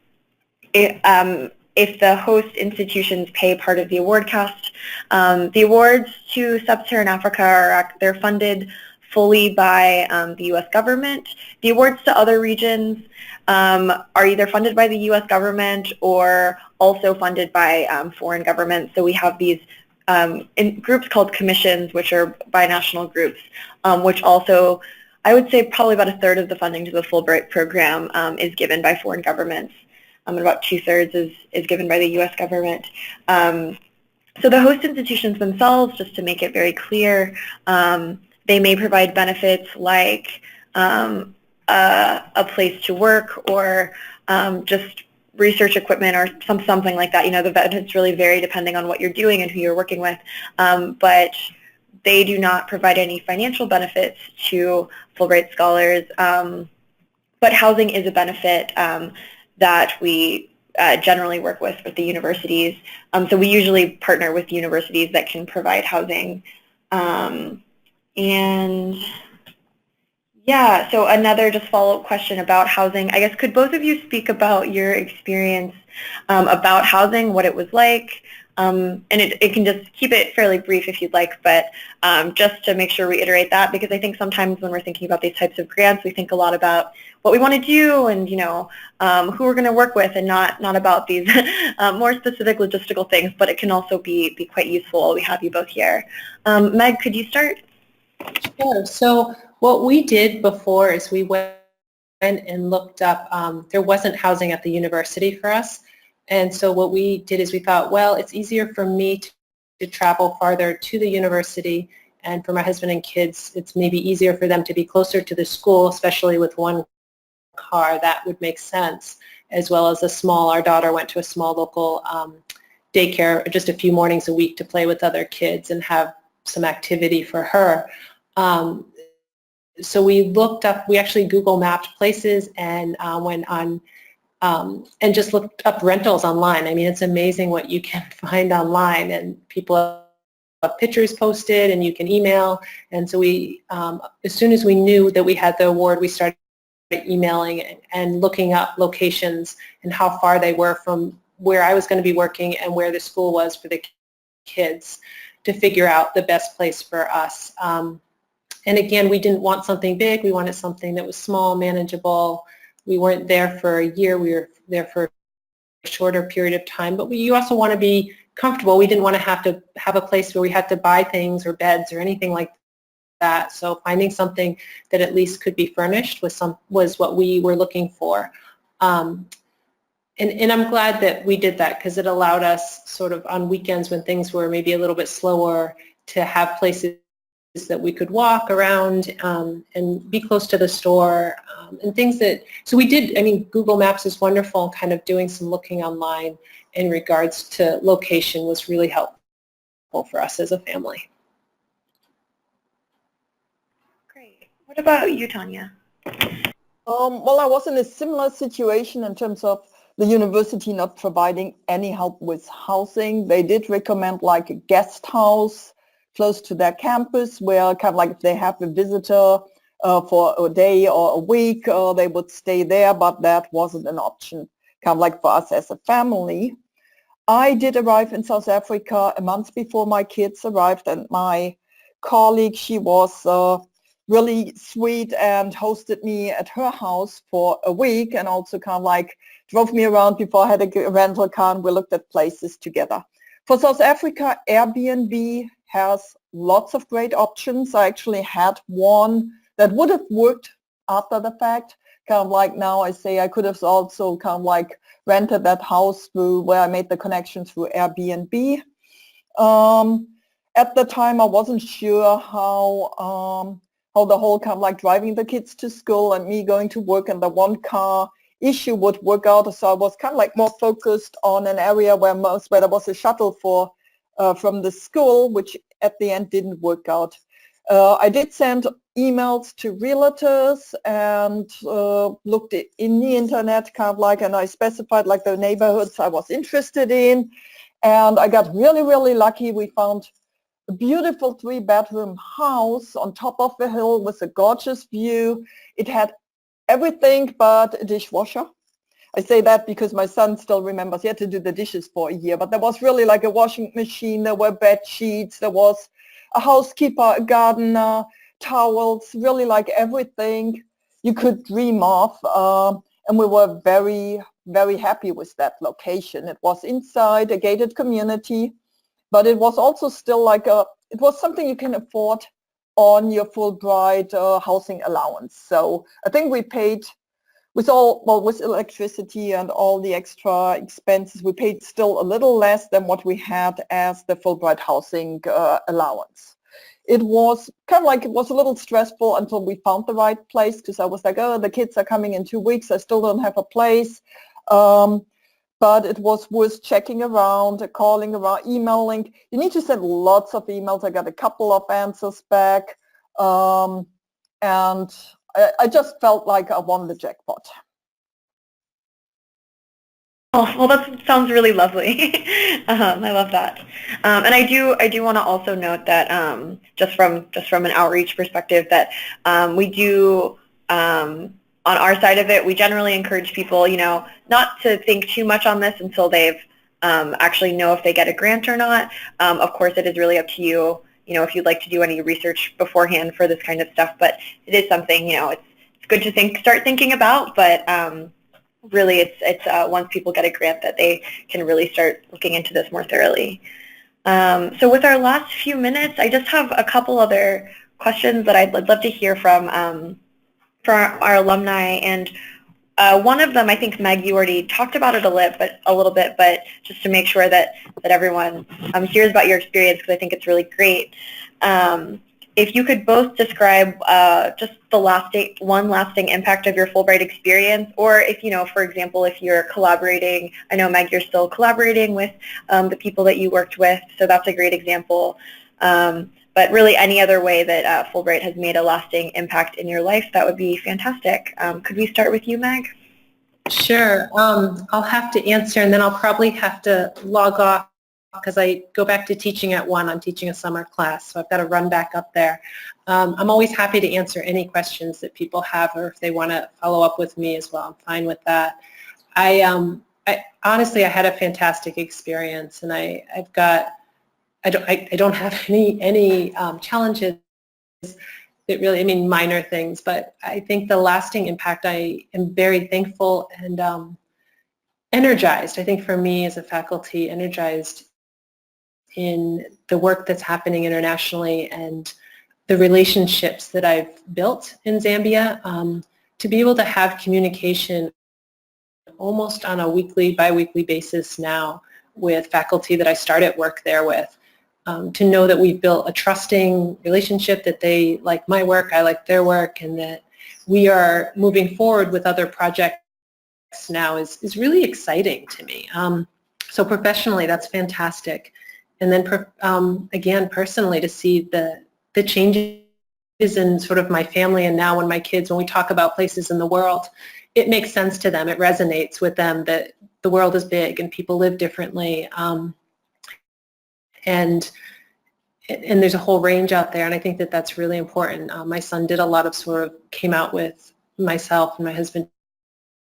if the host institutions pay part of the award cost. The awards to Sub-Saharan Africa they're funded fully by the U.S. government. The awards to other regions are either funded by the U.S. government or also funded by foreign governments. So we have these in groups called commissions, which are binational groups, which also, I would say probably about a third of the funding to the Fulbright program is given by foreign governments, and about 2/3 is given by the U.S. government. So the host institutions themselves, just to make it very clear, they may provide benefits like a place to work or just research equipment or something like that. The benefits really vary depending on what you're doing and who you're working with, but they do not provide any financial benefits to Fulbright scholars. But housing is a benefit that we generally work with the universities. So we usually partner with universities that can provide housing. And yeah, so another just follow-up question about housing. I guess could both of you speak about your experience about housing, what it was like? And it can just keep it fairly brief if you'd like, but just to make sure we iterate that, because I think sometimes when we're thinking about these types of grants, we think a lot about what we want to do and who we're going to work with, and not about these more specific logistical things. But it can also be quite useful. We have you both here. Meg, could you start? Sure. So what we did before is we went and looked up, there wasn't housing at the university for us. And so what we did is we thought, well, it's easier for me to travel farther to the university, and for my husband and kids, it's maybe easier for them to be closer to the school, especially with one car. That would make sense, as well as our daughter went to a small local daycare just a few mornings a week to play with other kids and have some activity for her. So we actually Google mapped places and went on and just looked up rentals online. I mean, it's amazing what you can find online, and people have pictures posted and you can email. And so we, as soon as we knew that we had the award, we started emailing and looking up locations and how far they were from where I was going to be working and where the school was for the kids to figure out the best place for us. And again, we didn't want something big. We wanted something that was small, manageable. We weren't there for a year. We were there for a shorter period of time. But you also want to be comfortable. We didn't want to have a place where we had to buy things or beds or anything like that. So finding something that at least could be furnished was what we were looking for. And I'm glad that we did that, because it allowed us sort of on weekends when things were maybe a little bit slower to have places that we could walk around and be close to the store and things that, so we did, I mean, Google Maps is wonderful, kind of doing some looking online in regards to location was really helpful for us as a family. Great. What about you, Tanya? Well, I was in a similar situation in terms of the university not providing any help with housing. They did recommend like a guest house close to their campus, where kind of like if they have a visitor for a day or a week, they would stay there, but that wasn't an option kind of like for us as a family. I did arrive in South Africa a month before my kids arrived, and my colleague, she was really sweet and hosted me at her house for a week, and also kind of like drove me around before I had a rental car, and we looked at places together. For South Africa, Airbnb has lots of great options. I actually had one that would have worked after the fact. Kind of like now I say I could have also kind of like rented that house through where I made the connection through Airbnb. At the time I wasn't sure how the whole kind of like driving the kids to school and me going to work and the one car issue would work out. So I was kind of like more focused on an area where there was a shuttle for from the school, which at the end didn't work out. I did send emails to realtors and looked in the internet kind of like, and I specified like the neighborhoods I was interested in, and I got really, really lucky. We found a beautiful 3-bedroom house on top of the hill with a gorgeous view. It had everything but a dishwasher. I say that because my son still remembers he had to do the dishes for a year, but there was really like a washing machine, there were bed sheets, there was a housekeeper, a gardener, towels, really like everything you could dream of. And we were very, very happy with that location. It was inside a gated community, but it was also still like it was something you can afford on your Fulbright housing allowance. So I think we paid with electricity and all the extra expenses, we paid still a little less than what we had as the Fulbright housing allowance. It was kind of like, it was a little stressful until we found the right place, because I was like, oh, the kids are coming in 2 weeks, I still don't have a place. But it was worth checking around, calling around, emailing. You need to send lots of emails. I got a couple of answers back. And I just felt like I won the jackpot. Oh, well, that sounds really lovely. I love that. And I do want to also note that just from an outreach perspective, that we do on our side of it, we generally encourage people, not to think too much on this until they've actually know if they get a grant or not. Of course, it is really up to you, if you'd like to do any research beforehand for this kind of stuff. But it is something, it's good to start thinking about. But really, it's once people get a grant that they can really start looking into this more thoroughly. So with our last few minutes, I just have a couple other questions that I'd love to hear from our alumni. And one of them, I think, Meg, you already talked about it a little bit, but just to make sure that everyone hears about your experience, because I think it's really great. If you could both describe just the one lasting impact of your Fulbright experience, or if, for example, if you're collaborating, I know, Meg, you're still collaborating with the people that you worked with, so that's a great example. But really any other way that Fulbright has made a lasting impact in your life, that would be fantastic. Could we start with you, Meg? Sure. I'll have to answer, and then I'll probably have to log off because I go back to teaching at 1. I'm teaching a summer class, so I've got to run back up there. I'm always happy to answer any questions that people have, or if they want to follow up with me as well, I'm fine with that. I honestly, I had a fantastic experience, and I don't have any challenges. it really, I mean, minor things, but I think the lasting impact, I am very thankful and energized. I think for me as a faculty, energized in the work that's happening internationally and the relationships that I've built in Zambia, to be able to have communication almost on a weekly, bi-weekly basis now with faculty that I started work there with, to know that we've built a trusting relationship, that they like my work, I like their work, and that we are moving forward with other projects now is really exciting to me. So professionally, that's fantastic. And then again, personally, to see the changes in sort of my family, and now when my kids, when we talk about places in the world, it makes sense to them. It resonates with them that the world is big and people live differently. And there's a whole range out there, and I think that that's really important. My son did a lot of came out with myself and my husband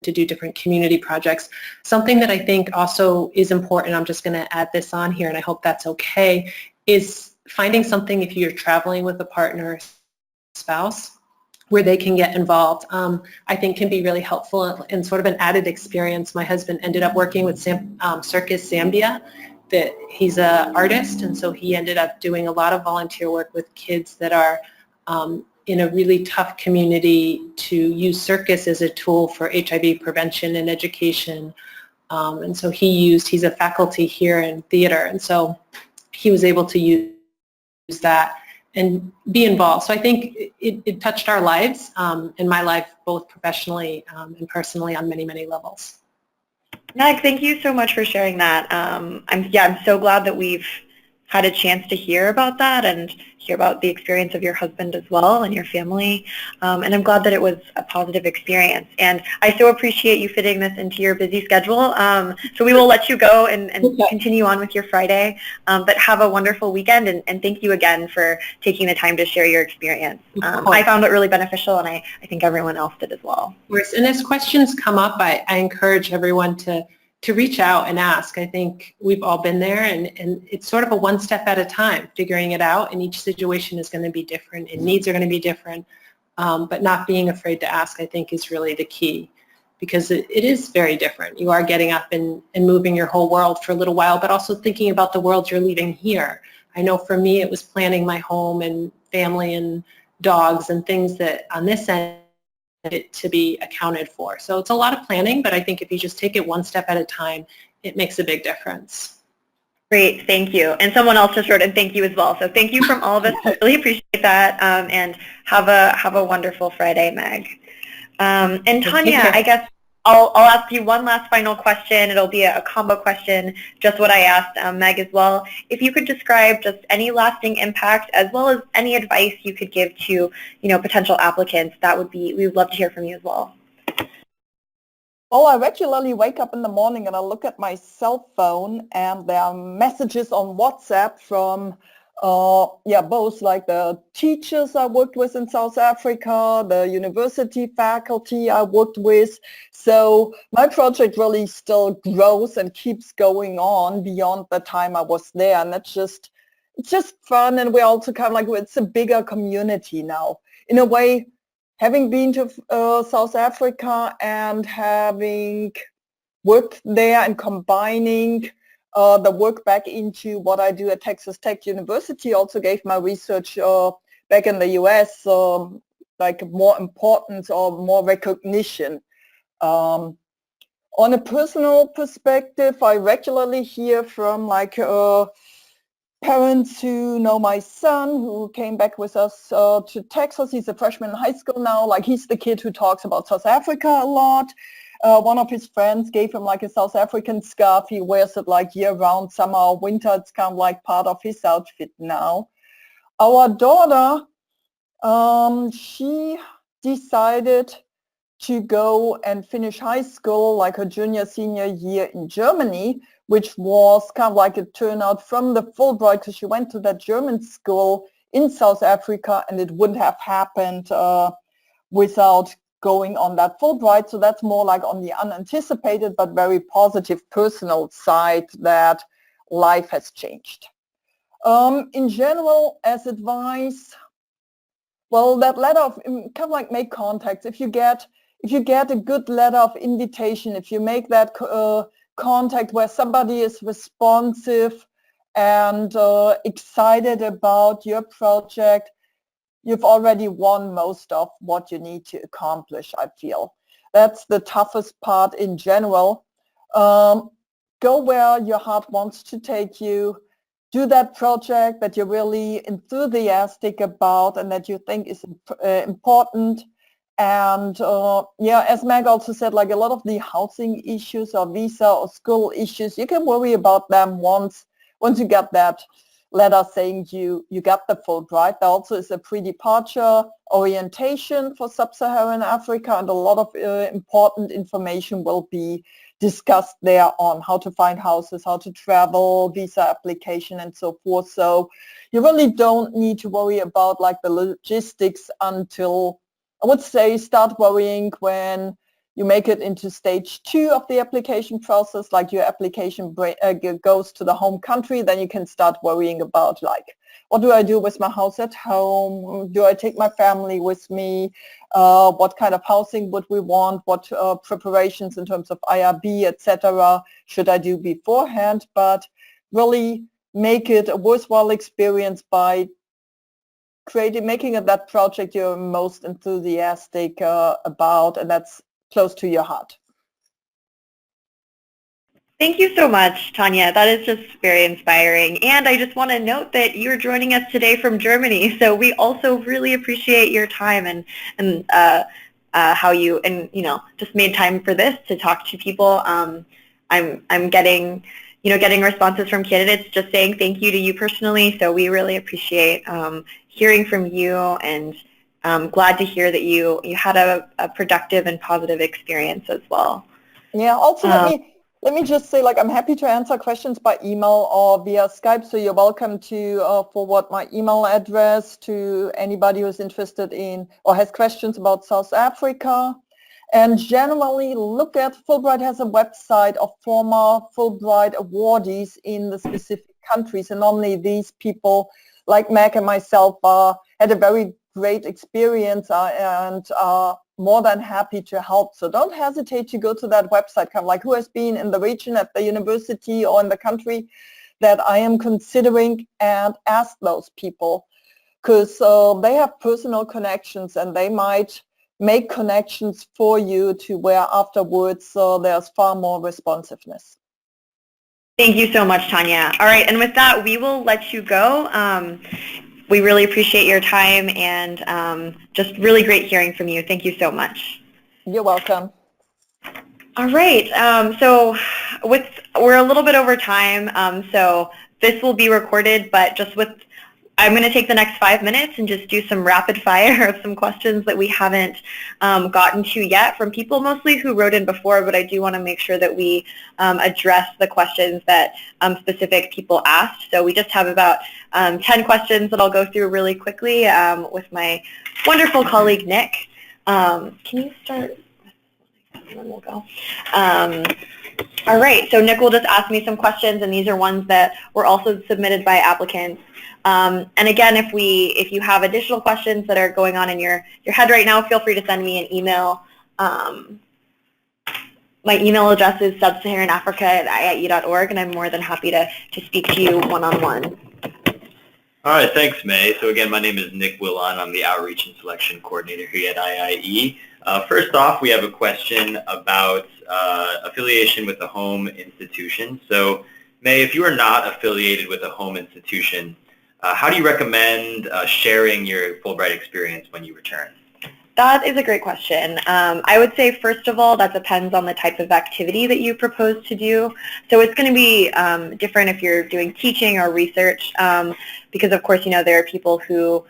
to do different community projects. Something that I think also is important, I'm just going to add this on here, and I hope that's okay, is finding something if you're traveling with a partner or spouse where they can get involved. I think can be really helpful and sort of an added experience. My husband ended up working with Circus Zambia. That he's an artist, and so he ended up doing a lot of volunteer work with kids that are in a really tough community, to use circus as a tool for HIV prevention and education. And so he's a faculty here in theater, and so he was able to use that and be involved. So I think it touched our lives, and my life, both professionally and personally, on many, many levels. Meg, thank you so much for sharing that. I'm so glad that we've had a chance to hear about that and hear about the experience of your husband as well and your family. And I'm glad that it was a positive experience. And I so appreciate you fitting this into your busy schedule. So we will let you go and continue on with your Friday. But have a wonderful weekend, and thank you again for taking the time to share your experience. I found it really beneficial, and I think everyone else did as well. And as questions come up, I encourage everyone to reach out and ask. I think we've all been there, and it's sort of a one step at a time, figuring it out, and each situation is going to be different and needs are going to be different, but not being afraid to ask, I think, is really the key, because it is very different. You are getting up and moving your whole world for a little while, but also thinking about the world you're leaving here. I know for me it was planning my home and family and dogs and things that on this end it to be accounted for. So it's a lot of planning, but I think if you just take it one step at a time, it makes a big difference. Great, thank you. And someone else just wrote in thank you as well. So thank you from all of us. I really appreciate that. And have a wonderful Friday, Meg. And Tanya, I guess I'll ask you one last final question. It'll be a combo question, just what I asked Meg as well. If you could describe just any lasting impact, as well as any advice you could give to, potential applicants, we would love to hear from you as well. Well, I regularly wake up in the morning and I look at my cell phone, and there are messages on WhatsApp from both like the teachers I worked with in South Africa, the university faculty I worked with. So my project really still grows and keeps going on beyond the time I was there. And it's just fun. And we're also kind of like, it's a bigger community now. In a way, having been to South Africa and having worked there and combining the work back into what I do at Texas Tech University also gave my research back in the U.S. Like more importance or more recognition. On a personal perspective, I regularly hear from parents who know my son, who came back with us to Texas. He's a freshman in high school now. Like, he's the kid who talks about South Africa a lot. One of his friends gave him like a South African scarf. He wears it like year-round, summer or winter. It's kind of like part of his outfit now. Our daughter, she decided to go and finish high school, like her junior, senior year in Germany, which was kind of like a turnout from the Fulbright, because she went to that German school in South Africa, and it wouldn't have happened without going on that Fulbright. So that's more like on the unanticipated but very positive personal side that life has changed. In general, as advice, Well, that letter of kind of like make contacts. If you get a good letter of invitation, if you make that contact where somebody is responsive and excited about your project, you've already won most of what you need to accomplish, I feel. That's the toughest part in general. Go where your heart wants to take you. Do that project that you're really enthusiastic about and that you think is important. And yeah, as Meg also said, like a lot of the housing issues or visa or school issues, you can worry about them once you get that letter saying you got the Fulbright. There also is a pre-departure orientation for Sub-Saharan Africa, and a lot of important information will be discussed there on how to find houses, how to travel, visa application, and so forth. So you really don't need to worry about like the logistics until, I would say, start worrying when you make it into stage 2 of the application process, like your application goes to the home country, then you can start worrying about like, what do I do with my house at home? Do I take my family with me? What kind of housing would we want? What preparations in terms of IRB, etc. should I do beforehand? But really make it a worthwhile experience by making it that project you're most enthusiastic about, and that's close to your heart. Thank you so much, Tanya. That is just very inspiring. And I just want to note that you're joining us today from Germany. So we also really appreciate your time and how you just made time for this to talk to people. I'm getting responses from candidates just saying thank you to you personally. So we really appreciate hearing from you, and I'm glad to hear that you had a productive and positive experience as well. Yeah. Also, let me just say, like, I'm happy to answer questions by email or via Skype, so you're welcome to forward my email address to anybody who's interested in or has questions about South Africa. And generally, look at Fulbright has a website of former Fulbright awardees in the specific countries, and normally these people, like Meg and myself, had a very great experience and are more than happy to help. So don't hesitate to go to that website, kind of like who has been in the region at the university or in the country that I am considering, and ask those people, because they have personal connections and they might make connections for you to where afterwards there's far more responsiveness. Thank you so much, Tanya. All right, and with that, we will let you go. We really appreciate your time, and just really great hearing from you. Thank you so much. You're welcome. All right, so we're a little bit over time, so this will be recorded, but I'm going to take the next 5 minutes and just do some rapid fire of some questions that we haven't gotten to yet from people, mostly who wrote in before, but I do want to make sure that we address the questions that specific people asked. So we just have about 10 questions that I'll go through really quickly with my wonderful colleague, Nick. Can you start? And then we'll go. All right, so Nick will just ask me some questions, and these are ones that were also submitted by applicants. And again, if you have additional questions that are going on in your head right now, feel free to send me an email. My email address is subsaharanafrica@iie.org, and I'm more than happy to speak to you one-on-one. All right, thanks, May. So again, my name is Nick Willan. I'm the Outreach and Selection Coordinator here at IIE. First off, we have a question about affiliation with a home institution. So, May, if you are not affiliated with a home institution, how do you recommend sharing your Fulbright experience when you return? That is a great question. I would say, first of all, that depends on the type of activity that you propose to do. So it's going to be different if you're doing teaching or research, because, of course, there are people who,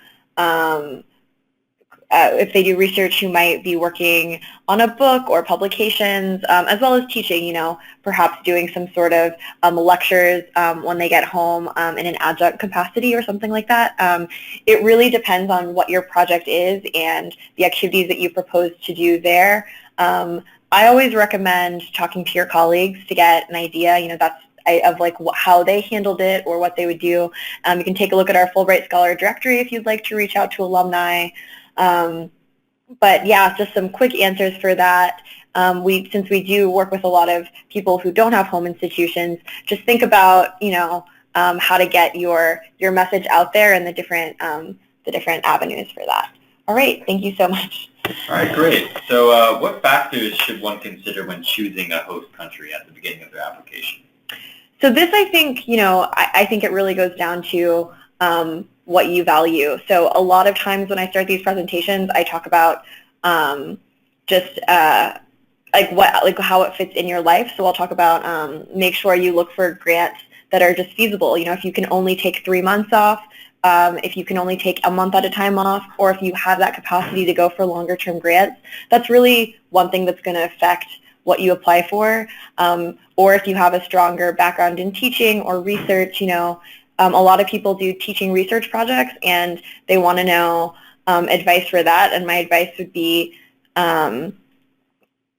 if they do research, who might be working on a book or publications, as well as teaching, perhaps doing some sort of lectures when they get home in an adjunct capacity or something like that. It really depends on what your project is and the activities that you propose to do there. I always recommend talking to your colleagues to get an idea. of like how they handled it or what they would do. You can take a look at our Fulbright Scholar Directory if you'd like to reach out to alumni. But yeah, just some quick answers for that. Since we do work with a lot of people who don't have home institutions, just think about, how to get your message out there and the different avenues for that. All right, thank you so much. All right, great. So what factors should one consider when choosing a host country at the beginning of their application? So this, I think, I think it really goes down to what you value. So a lot of times when I start these presentations, I talk about just how it fits in your life. So I'll talk about make sure you look for grants that are just feasible. If you can only take 3 months off, if you can only take a month at a time off, or if you have that capacity to go for longer term grants, that's really one thing that's going to affect what you apply for. Or if you have a stronger background in teaching or research, a lot of people do teaching research projects and they want to know advice for that. And my advice would be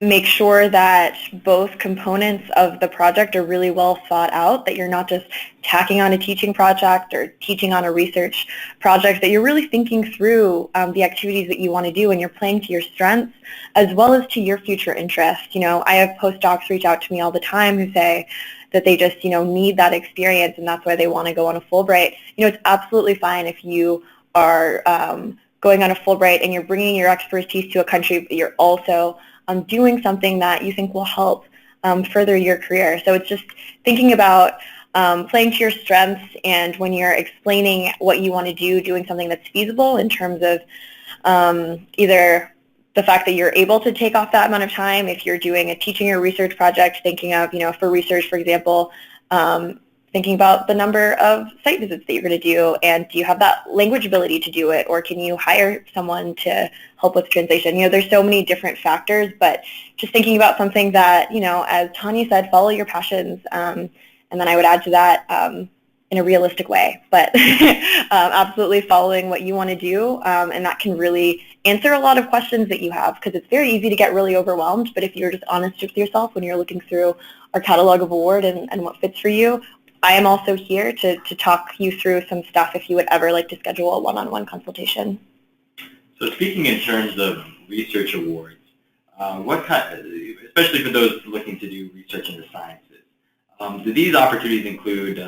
make sure that both components of the project are really well thought out, that you're not just tacking on a teaching project or teaching on a research project, that you're really thinking through the activities that you want to do and you're playing to your strengths as well as to your future interests. I have postdocs reach out to me all the time who say that they just, need that experience and that's why they want to go on a Fulbright. It's absolutely fine if you are going on a Fulbright and you're bringing your expertise to a country, but you're also doing something that you think will help further your career. So it's just thinking about playing to your strengths, and when you're explaining what you want to do, doing something that's feasible in terms of either the fact that you're able to take off that amount of time. If you're doing a teaching or research project, thinking of, for research, for example, thinking about the number of site visits that you're going to do, and do you have that language ability to do it, or can you hire someone to help with translation? There's so many different factors, but just thinking about something that, as Tanya said, follow your passions, and then I would add to that in a realistic way, but absolutely following what you want to do, and that can really answer a lot of questions that you have, because it's very easy to get really overwhelmed, but if you're just honest with yourself when you're looking through our catalog of award and what fits for you, I am also here to talk you through some stuff if you would ever like to schedule a one-on-one consultation. So speaking in terms of research awards, especially for those looking to do research in the sciences, do these opportunities include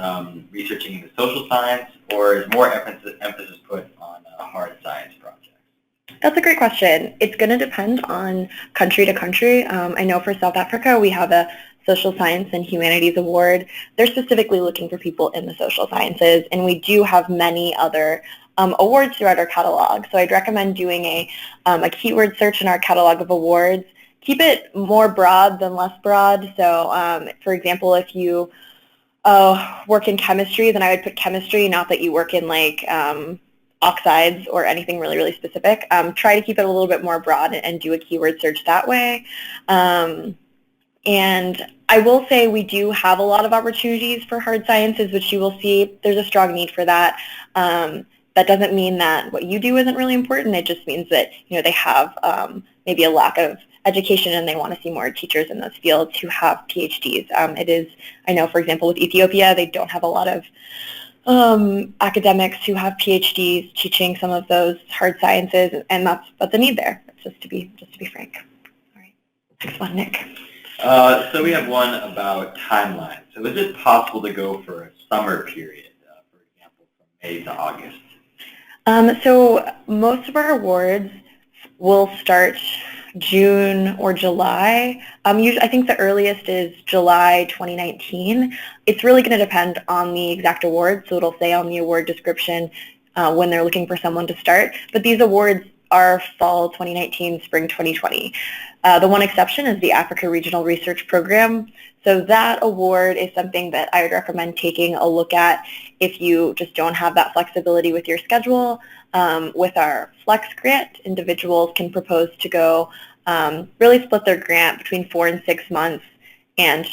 researching in the social science, or is more emphasis put on hard science projects? That's a great question. It's going to depend on country to country. I know for South Africa we have a Social Science and Humanities Award. They're specifically looking for people in the social sciences, and we do have many other awards throughout our catalog. So I'd recommend doing a keyword search in our catalog of awards. Keep it more broad than less broad. So for example, if you work in chemistry, then I would put chemistry, not that you work in like oxides or anything really, really specific. Try to keep it a little bit more broad and do a keyword search that way. And I will say we do have a lot of opportunities for hard sciences, which you will see there's a strong need for that. That doesn't mean that what you do isn't really important. It just means that they have maybe a lack of education and they want to see more teachers in those fields who have PhDs. I know, for example, with Ethiopia, they don't have a lot of academics who have PhDs teaching some of those hard sciences, and that's a need there. Just to be frank. All right, next one, Nick. So we have one about timeline. So is it possible to go for a summer period, for example, from May to August? So most of our awards will start June or July. Usually, I think the earliest is July 2019. It's really going to depend on the exact award, so it'll say on the award description when they're looking for someone to start. But these awards are fall 2019, spring 2020. The one exception is the Africa Regional Research Program. So that award is something that I would recommend taking a look at if you just don't have that flexibility with your schedule. With our Flex grant, individuals can propose to go really split their grant between 4 and 6 months, and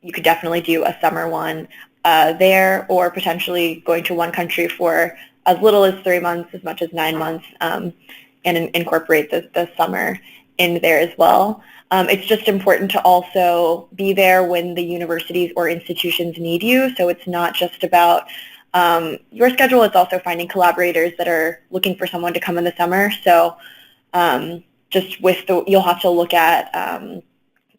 you could definitely do a summer one there, or potentially going to one country for as little as 3 months, as much as 9 months, and incorporate the summer in there as well. It's just important to also be there when the universities or institutions need you. So it's not just about your schedule, it's also finding collaborators that are looking for someone to come in the summer. So you'll have to look at,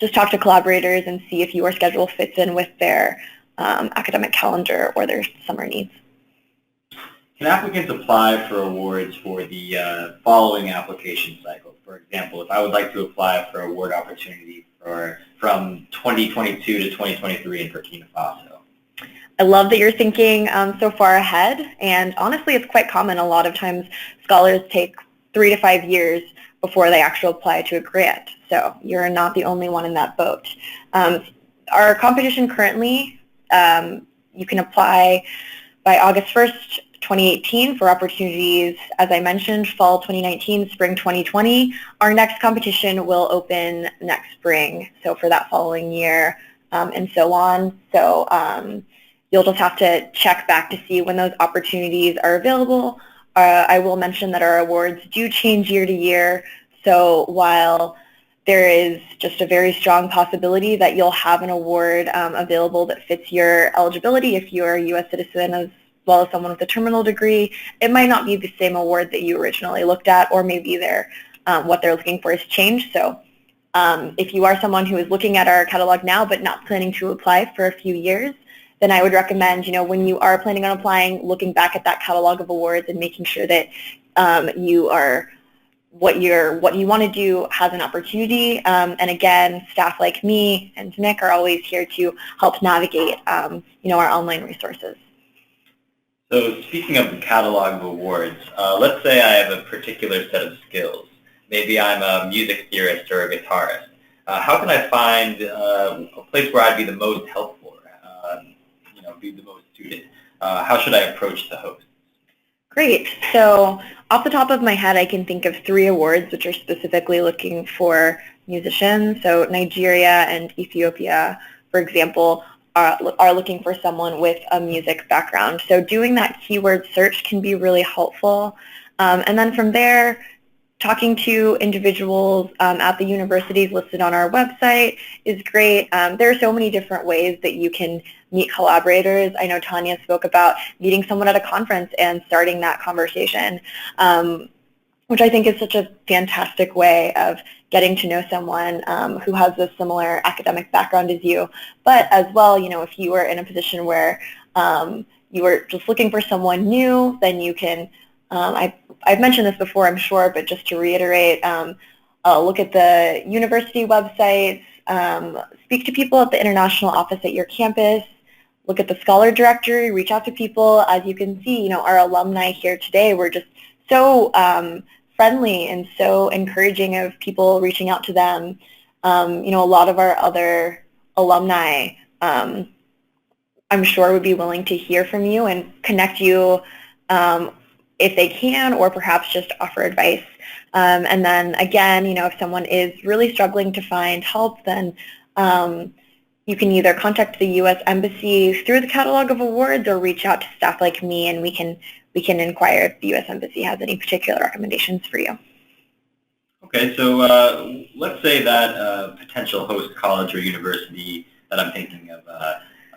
just talk to collaborators and see if your schedule fits in with their academic calendar or their summer needs. Can applicants apply for awards for the following application cycle? For example, if I would like to apply for award opportunity from 2022 to 2023 in Burkina Faso. I love that you're thinking so far ahead, and honestly it's quite common. A lot of times scholars take 3 to 5 years before they actually apply to a grant, so you're not the only one in that boat. Our competition currently, you can apply by August 1st, 2018 for opportunities, as I mentioned, fall 2019, spring 2020. Our next competition will open next spring, so for that following year, and so on. So you'll just have to check back to see when those opportunities are available. I will mention that our awards do change year to year, so while there is just a very strong possibility that you'll have an award available that fits your eligibility if you're a U.S. citizen as well as someone with a terminal degree, it might not be the same award that you originally looked at, or maybe what they're looking for has changed. So if you are someone who is looking at our catalog now but not planning to apply for a few years, then I would recommend, when you are planning on applying, looking back at that catalog of awards and making sure that what you want to do has an opportunity. And again, staff like me and Nick are always here to help navigate, our online resources. So speaking of the catalog of awards, let's say I have a particular set of skills. Maybe I'm a music theorist or a guitarist. How can I find a place where I'd be the most helpful, be the most suited? How should I approach the host? Great. So off the top of my head, I can think of 3 awards which are specifically looking for musicians. So Nigeria and Ethiopia, for example, are looking for someone with a music background. So doing that keyword search can be really helpful. And then from there, talking to individuals at the universities listed on our website is great. There are so many different ways that you can meet collaborators. I know Tanya spoke about meeting someone at a conference and starting that conversation, which I think is such a fantastic way of getting to know someone who has a similar academic background as you. But as well, if you are in a position where you are just looking for someone new, then you can, I've mentioned this before, I'm sure, but just to reiterate, look at the university websites, speak to people at the international office at your campus, look at the scholar directory, reach out to people. As you can see, our alumni here today were just so friendly and so encouraging of people reaching out to them. A lot of our other alumni, I'm sure, would be willing to hear from you and connect you if they can, or perhaps just offer advice. And then again, if someone is really struggling to find help, then you can either contact the U.S. Embassy through the catalog of awards or reach out to staff like me, and we can inquire if the U.S. Embassy has any particular recommendations for you. Okay, so let's say that a potential host college or university that I'm thinking of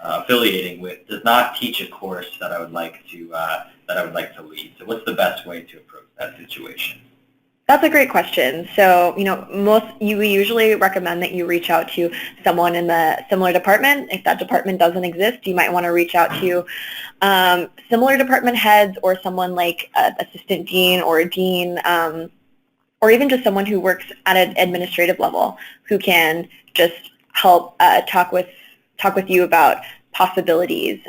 affiliating with does not teach a course that I would like to lead. So what's the best way to approach that situation? That's a great question. So, we usually recommend that you reach out to someone in the similar department. If that department doesn't exist, you might want to reach out to similar department heads or someone like an assistant dean or a dean, or even just someone who works at an administrative level who can just help talk with you about possibilities,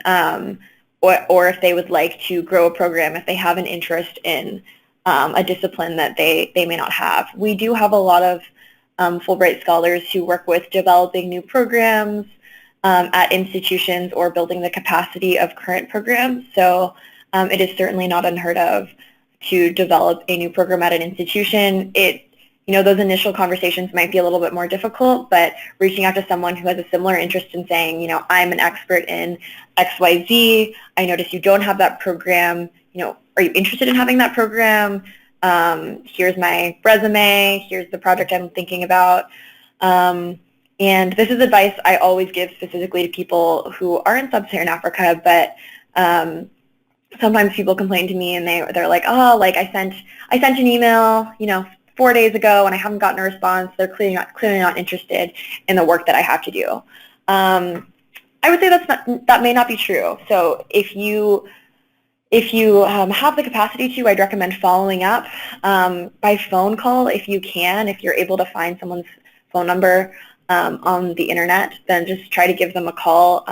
or if they would like to grow a program, if they have an interest in a discipline that they may not have. We do have a lot of Fulbright scholars who work with developing new programs at institutions or building the capacity of current programs. So it is certainly not unheard of to develop a new program at an institution. Those initial conversations might be a little bit more difficult, but reaching out to someone who has a similar interest in saying, I'm an expert in XYZ, I notice you don't have that program, are you interested in having that program? Here's my resume, here's the project I'm thinking about. And this is advice I always give specifically to people who are in Sub-Saharan Africa, but sometimes people complain to me and they're like, oh, like I sent an email, 4 days ago and I haven't gotten a response. They're clearly not interested in the work that I have to do. I would say that may not be true. So if you have the capacity to, I'd recommend following up by phone call if you can. If you're able to find someone's phone number on the internet, then just try to give them a call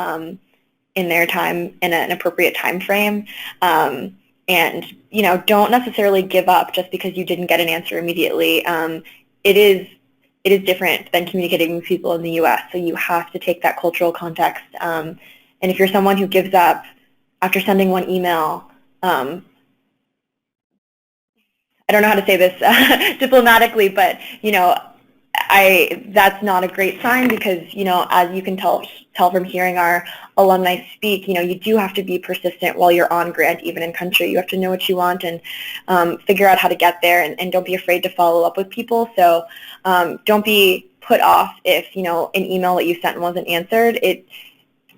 in their time, in an appropriate time frame. And don't necessarily give up just because you didn't get an answer immediately. It is different than communicating with people in the U.S., so you have to take that cultural context. And if you're someone who gives up after sending one email, I don't know how to say this diplomatically, but that's not a great sign because as you can tell from hearing our alumni speak, you do have to be persistent while you're on grant, even in country. You have to know what you want and figure out how to get there, and don't be afraid to follow up with people. So don't be put off if an email that you sent wasn't answered.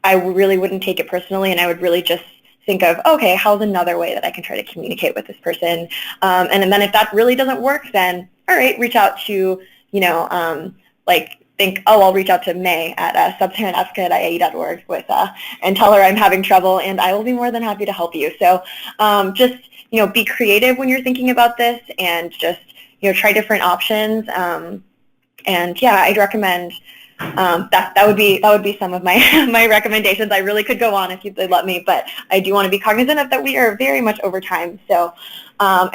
I really wouldn't take it personally, and I would really just think of, okay, how's another way that I can try to communicate with this person? And then if that really doesn't work, then all right, reach out to I'll reach out to May at subsaharanafrica@ia.org and tell her I'm having trouble, and I will be more than happy to help you. So just be creative when you're thinking about this, and just try different options. And yeah, I'd recommend that would be some of my my recommendations. I really could go on if you'd let me, but I do want to be cognizant of that we are very much over time. So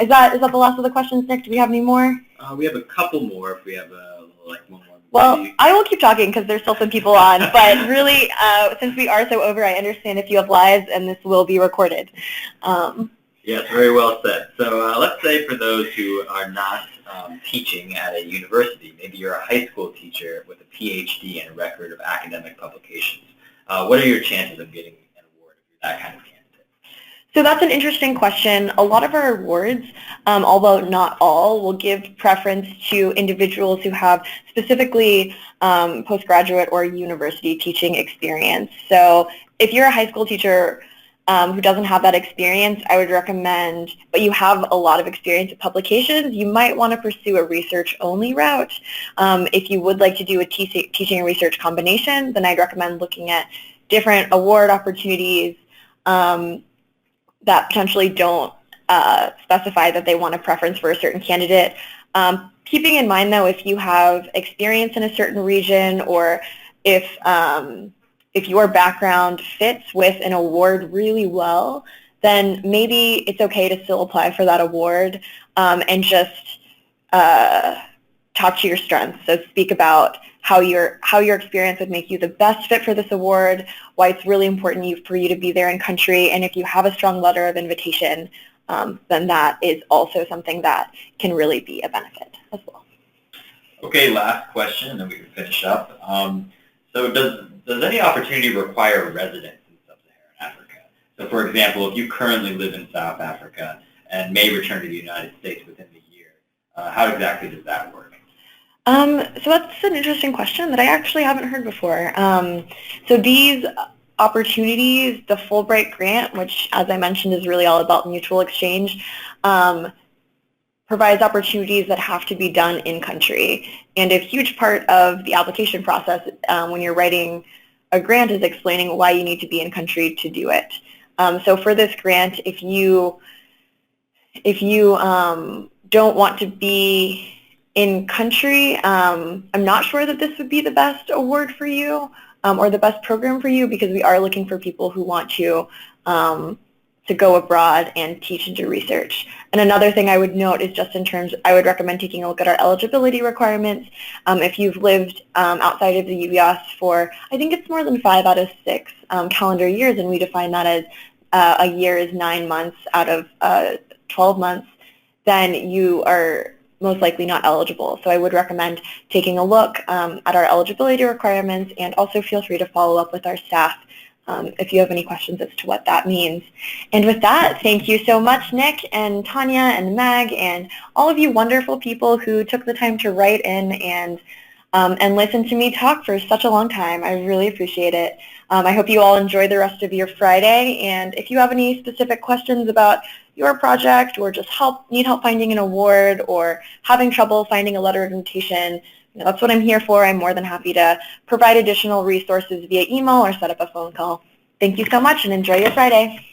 is that the last of the questions, Nick? Do we have any more? We have a couple more if we have one more. Well, I will keep talking because there's still some people on, but really, since we are so over, I understand if you have lives, and this will be recorded. Yes, very well said. So let's say for those who are not teaching at a university, maybe you're a high school teacher with a PhD and a record of academic publications. What are your chances of getting an award if you're that kind of candidate? So that's an interesting question. A lot of our awards, although not all, will give preference to individuals who have specifically postgraduate or university teaching experience. So if you're a high school teacher who doesn't have that experience, I would recommend, but you have a lot of experience with publications, you might want to pursue a research-only route. If you would like to do a teaching and research combination, then I'd recommend looking at different award opportunities that potentially don't specify that they want a preference for a certain candidate. Keeping in mind, though, if you have experience in a certain region, or if your background fits with an award really well, then maybe it's okay to still apply for that award and just talk to your strengths. So speak about how your experience would make you the best fit for this award, why it's really important for you to be there in country, and if you have a strong letter of invitation, then that is also something that can really be a benefit as well. Okay, last question, and then we can finish up. So does any opportunity require residence in Sub-Saharan Africa? So for example, if you currently live in South Africa and may return to the United States within the year, how exactly does that work? So that's an interesting question that I actually haven't heard before. So these opportunities, the Fulbright grant, which as I mentioned is really all about mutual exchange, provides opportunities that have to be done in country. And a huge part of the application process when you're writing a grant is explaining why you need to be in country to do it. So for this grant, if you don't want to be in country, I'm not sure that this would be the best award for you or the best program for you, because we are looking for people who want to go abroad and teach and do research. And another thing I would note is just in terms, I would recommend taking a look at our eligibility requirements. If you've lived outside of the U.S. for, I think it's more than 5 out of 6 calendar years, and we define that as a year is 9 months out of 12 months, then you are most likely not eligible. So I would recommend taking a look at our eligibility requirements, and also feel free to follow up with our staff if you have any questions as to what that means. And with that, thank you so much, Nick and Tanya and Meg and all of you wonderful people who took the time to write in and and listen to me talk for such a long time. I really appreciate it. I hope you all enjoy the rest of your Friday, and if you have any specific questions about your project or just need help finding an award or having trouble finding a letter of invitation, that's what I'm here for. I'm more than happy to provide additional resources via email or set up a phone call. Thank you so much and enjoy your Friday.